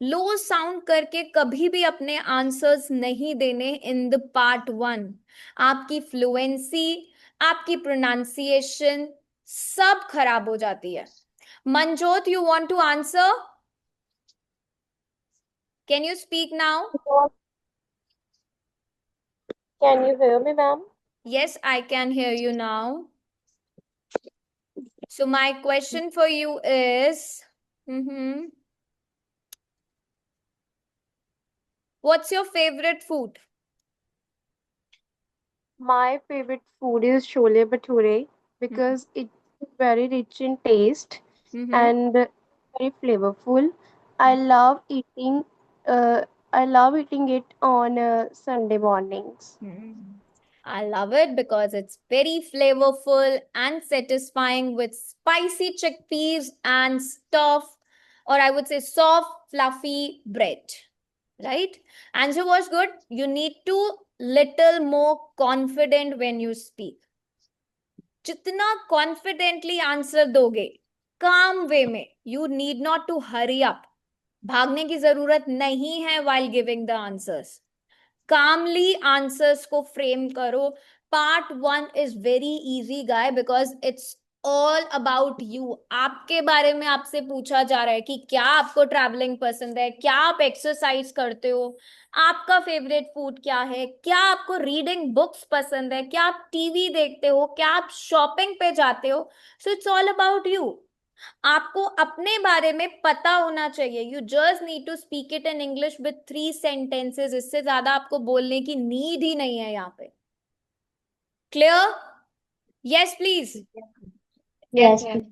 Speaker 1: Low sound करके कभी भी अपने answers नहीं देने इन द पार्ट 1. आपकी फ्लुएंसी, आपकी प्रोनाउंसिएशन, सब खराब हो जाती है. Manjot, you want to answer? Can you speak now?
Speaker 8: Can you hear me, ma'am?
Speaker 1: Yes, I can hear you now. So my question for you is, what's your favorite food?
Speaker 8: My favorite food is chole bhature because it's very rich in taste and very flavorful. I love eating I love eating it on Sunday mornings.
Speaker 1: I love it because it's very flavorful and satisfying with spicy chickpeas and stuff, or I would say soft, fluffy bread. Right? Answer was good. You need to little more confident when you speak. जितना confidently answer दोगे काम वे में, you need not to hurry up. भागने की जरूरत नहीं है while giving the answers. Calmly answers को frame करो. Part 1 is very easy, guy, because it's all about you. आपके बारे में आपसे पूछा जा रहा है कि क्या आपको ट्रैवलिंग पसंद है, क्या आप एक्सरसाइज करते हो, आपका फेवरेट फूड क्या है, क्या आपको रीडिंग बुक्स पसंद है, क्या आप टीवी देखते हो, क्या आप शॉपिंग पे जाते हो. So it's all about you. आपको अपने बारे में पता होना चाहिए. You just need to speak it in English with 3 sentences. इससे ज्यादा आपको बोलने की नीड ही नहीं है यहाँ पे. Clear? Yes please.
Speaker 8: Yes, ma'am.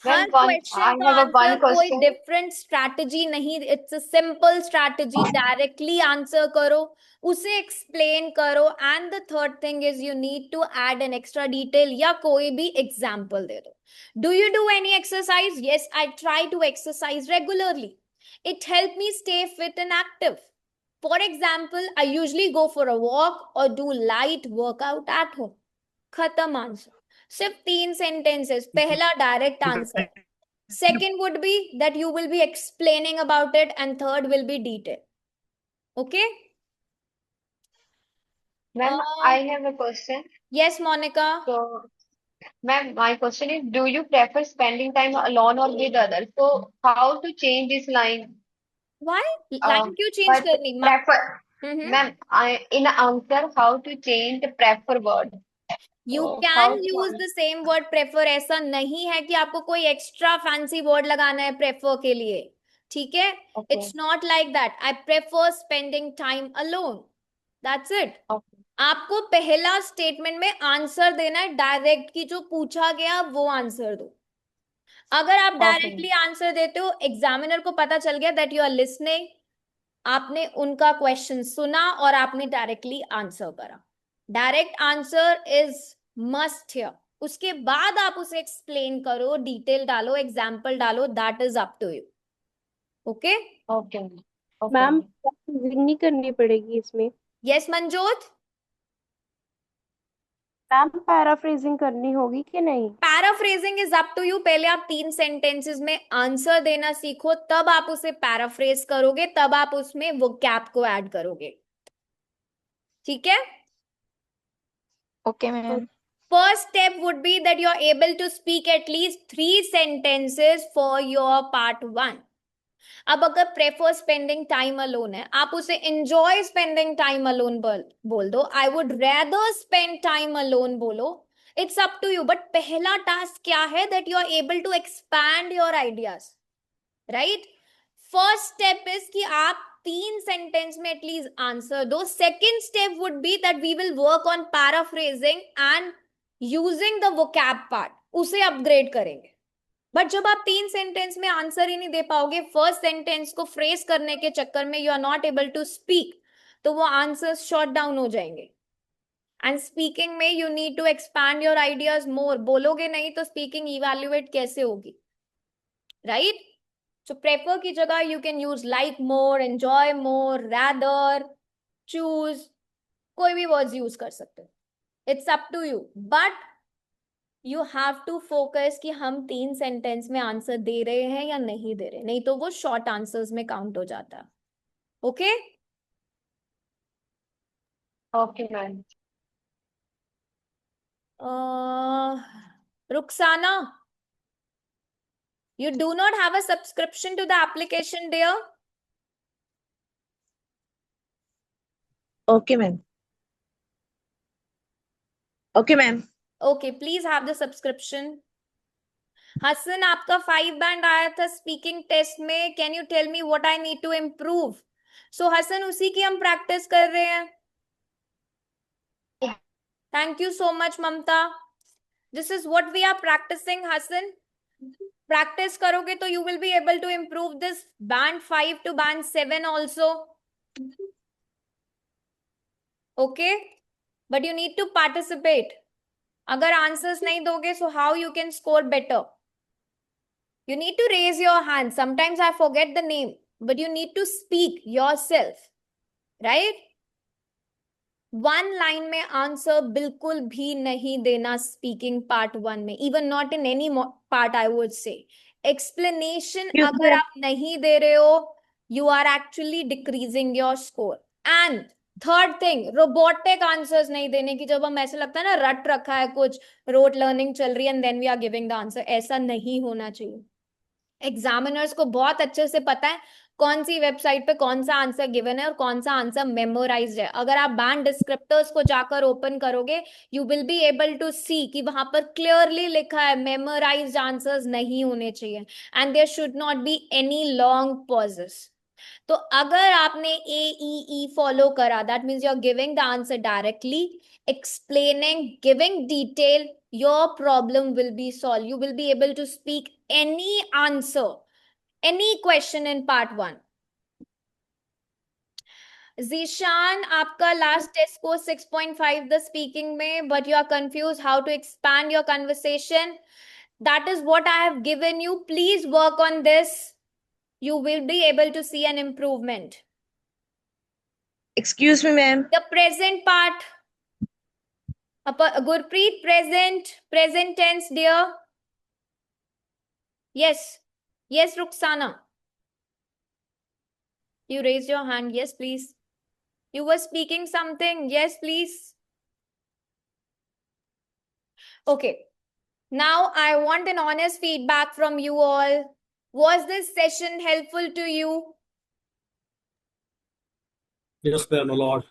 Speaker 1: हर
Speaker 8: I
Speaker 1: क्वेश्चन
Speaker 8: have
Speaker 1: का
Speaker 8: a one
Speaker 1: आंसर कोई
Speaker 8: question.
Speaker 1: डिफरेंट स्ट्रैटेजी नहीं. It's a simple strategy. Directly answer करो, उसे एक्सप्लेन करो, and the third thing is you need to add an extra detail या कोई भी एग्जाम्पल दे दो. Do you do any exercise? Yes, I try to exercise regularly. It help me stay fit and active. For example, I usually go for a walk और do light workout at home. खत्म answer. सिर्फ 3 sentences. पहला direct answer. Second would be that you will be explaining about it, and third will be detail. Okay?
Speaker 13: Ma'am, I have a question.
Speaker 1: Yes, Monica.
Speaker 13: So, ma'am, my question is, do you prefer spending time alone or with others? So, how to change this line?
Speaker 1: Why? Line क्यों change
Speaker 13: But
Speaker 1: करनी?
Speaker 13: prefer, ma'am, in answer, how to change the prefer word?
Speaker 1: You
Speaker 13: So,
Speaker 1: can
Speaker 13: how to
Speaker 1: use the same word prefer. ऐसा नहीं है कि आपको कोई extra fancy word लगाना है prefer के लिए. ठीक है? It's not like that. I prefer spending time alone. That's it. आपको पहला स्टेटमेंट में आंसर देना है. डायरेक्ट की जो पूछा गया वो आंसर दो. अगर आप डायरेक्टली आंसर देते हो, एग्जामिनर को पता चल गया दैट यू आर लिसनिंग, आपने उनका क्वेश्चन सुना और आपने डायरेक्टली आंसर करा. Direct answer is must here. उसके बाद आप उसे एक्सप्लेन करो, डिटेल डालो, एग्जाम्पल डालो. That is up to you. Okay?
Speaker 13: Okay
Speaker 21: ma'am नहीं करनी पड़ेगी इसमें.
Speaker 1: यस मंजोत.
Speaker 21: मैम पैराफ्रेजिंग करनी होगी कि नहीं?
Speaker 1: Paraphrasing is up to you. पहले आप 3 सेंटेंसेस में आंसर देना सीखो, तब आप उसे पैराफ्रेज करोगे, तब आप उसमें वो कैप को ऐड करोगे. ठीक है?
Speaker 10: Okay, ma'am.
Speaker 1: First step would be that you are able to speak at least 3 sentences for your part 1. अब अगर prefer spending time alone है, आप उसे enjoy spending time alone बोल दो. I would rather spend time alone बोलो. It's up to you. But पहला task क्या है? That you are able to expand your ideas. Right? First step is कि आप 3 सेंटेंस में एटलीस्ट आंसर दो. Second step would be that we will work on paraphrasing and using the vocab part. उसे upgrade करेंगे. But जब आप 3 sentence में answer ही नहीं दे पाओगे, फर्स्ट सेंटेंस को फ्रेज करने के चक्कर में you are not able to speak, तो वो आंसर्स शॉट डाउन हो जाएंगे. एंड स्पीकिंग में you need to expand your ideas more. बोलोगे नहीं तो स्पीकिंग इवैल्यूएट कैसे होगी? राइट? So prefer की जगह you can use like more, enjoy more, rather, choose. कोई भी words use कर सकते हो. It's up to you. But you have to focus कि हम 3 सेंटेंस में आंसर दे रहे हैं या नहीं दे रहे. नहीं तो वो शॉर्ट आंसर्स में काउंट हो जाता है. Okay?
Speaker 13: Okay ma'am.
Speaker 1: Ruxana, you do not have a subscription to the application, dear?
Speaker 3: Okay, ma'am. Okay, ma'am.
Speaker 1: Okay, please have the subscription. Hasan, आपका 5 बैंड आया था स्पीकिंग टेस्ट में. Can you tell me what I need to improve? So Hasan, उसी की हम practice कर रहे हैं. Thank you so much Mamta. This is what we are practising. Hasan, practice करोगे तो you will be able to improve this band 5 to band 7 also. Okay, but you need to participate. अगर answers नहीं दोगे, so how you can score better? You need to raise your hand. Sometimes I forget the name, but you need to speak yourself, right? One line में answer बिल्कुल भी नहीं देना speaking part 1 में, even not in any part I would say. Explanation अगर आप नहीं दे रहे हो, you are actually decreasing your score. And third thing, robotic answers नहीं देने की. जब हम ऐसे लगता है ना रट रखा है कुछ, rote learning चल रही है and then we are giving the answer, ऐसा नहीं होना चाहिए. एग्जामिनर्स को बहुत अच्छे से पता है कौन सी वेबसाइट पे कौन सा आंसर गिवन है और कौन सा आंसर मेमोराइज्ड है. अगर आप बैंड डिस्क्रिप्टर्स को जाकर ओपन करोगे, you will be able to see कि वहां पर क्लियरली लिखा है मेमोराइज्ड आंसर्स नहीं होने चाहिए and there should not be any long pauses. तो अगर आपने AEE फॉलो करा, that means you are giving the answer directly, explaining, giving detail, your problem will be solved. You will be able to speak any answer, any question in part 1. Zishan, आपका last test score 6.5 the speaking में, but you are confused how to expand your conversation. That is what I have given you. Please work on this. You will be able to see an improvement.
Speaker 3: Excuse me, ma'am.
Speaker 1: The present part. Gurpreet, present tense, dear. Yes, Ruxana. You raised your hand. Yes, please. You were speaking something. Yes, please. Okay. Now I want an honest feedback from you all. Was this session helpful to you?
Speaker 12: Yes, ma'am, a lot.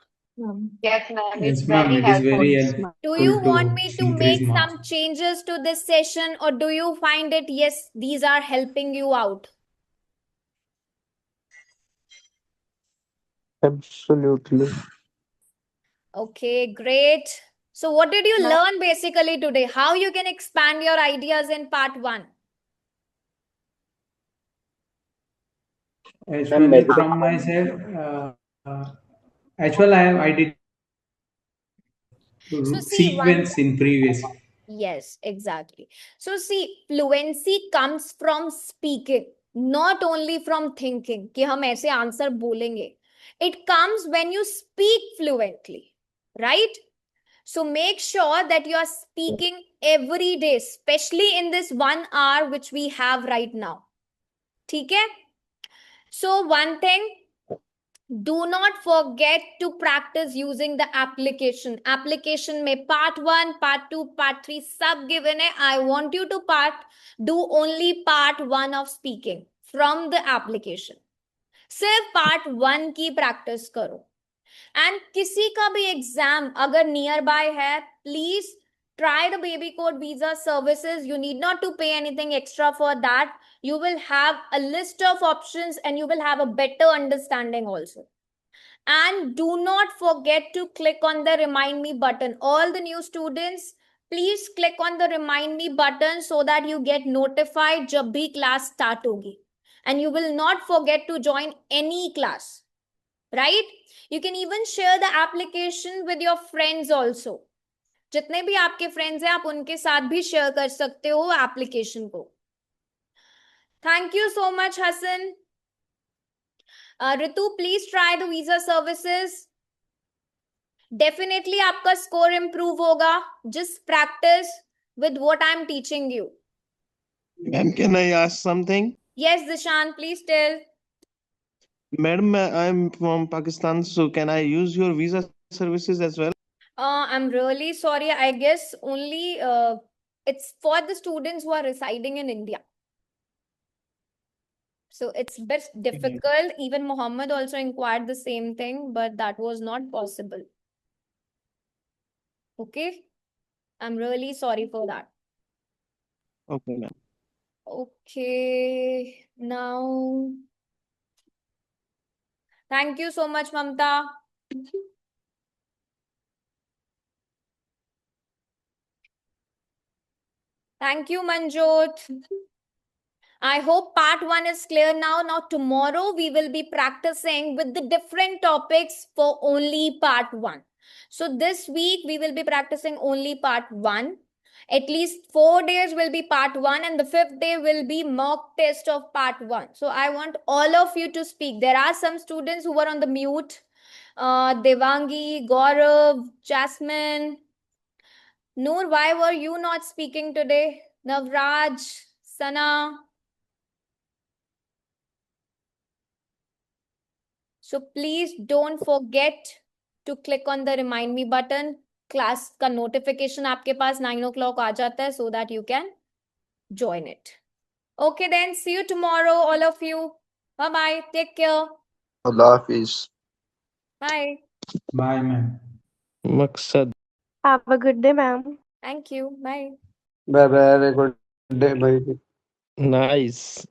Speaker 13: Yes, ma'am. It's
Speaker 4: Yes, ma'am,
Speaker 13: very
Speaker 4: it is
Speaker 13: helpful.
Speaker 4: very helpful
Speaker 1: Do you want
Speaker 4: to
Speaker 1: me to
Speaker 4: increase
Speaker 1: make
Speaker 4: marks.
Speaker 1: some changes to this session, or do you find it, yes, these are helping you out?
Speaker 5: Absolutely.
Speaker 1: Okay, great. So what did you learn basically today? How you can expand your ideas in part 1?
Speaker 4: Actually, from myself, actually, I did
Speaker 1: So see,
Speaker 4: sequence in previous.
Speaker 1: Yes, exactly. So see, fluency comes from speaking, not only from thinking कि हम ऐसे answer बोलेंगे. It comes when you speak fluently, right? So make sure that you are speaking every day, especially in this 1 hour which we have right now. ठीक है? So one thing, do not forget to practice using the application. Application में part 1, part 2, part 3 सब given है. I want you to do only part 1 of speaking from the application. सिर्फ part 1 की practice करो. And किसी का भी exam अगर nearby है, please try the baby code visa services. You need not to pay anything extra for that. You will have a list of options and you will have a better understanding also. And do not forget to click on the remind me button. All the new students, please click on the remind me button so that you get notified जब भी class start होगी. And you will not forget to join any class, right? You can even share the application with your friends also. जितने भी आपके friends हैं, आप उनके साथ भी share कर सकते हो application को. Thank you so much, Hassan. Ritu, please try the visa services. Definitely आपका score improve होगा. Just practice with what I'm teaching you.
Speaker 5: Ma'am, can I ask something?
Speaker 1: Yes, Dishan, please tell.
Speaker 5: Madam, I'm from Pakistan, so can I use your visa services as well?
Speaker 1: I'm really sorry. I guess only It's for the students who are residing in India. So it's a bit difficult. Even Muhammad also inquired the same thing, but that was not possible. Okay? I'm really sorry for that.
Speaker 3: Okay, ma'am.
Speaker 1: Okay, now thank you so much, Mamta. Thank you, Manjot. I hope part 1 is clear now. Now, tomorrow we will be practicing with the different topics for only part 1. So, this week we will be practicing only part 1. At least 4 days will be part 1, and the 5th day will be mock test of part 1. So, I want all of you to speak. There are some students who were on the mute. Devangi, Gaurav, Jasmine. Noor, why were you not speaking today? Navraj, Sana. So please don't forget to click on the remind me button. Class का notification आपके पास 9 o'clock आ जाता है, so that you can join it. Okay then, see you tomorrow, all of you. Bye bye. Take care.
Speaker 15: Allah Hafiz.
Speaker 1: Bye.
Speaker 4: Bye, ma'am.
Speaker 20: मकसद
Speaker 8: Have a good day, ma'am.
Speaker 1: Thank you. Bye.
Speaker 3: Bye bye. Have a good day. Bye.
Speaker 20: nice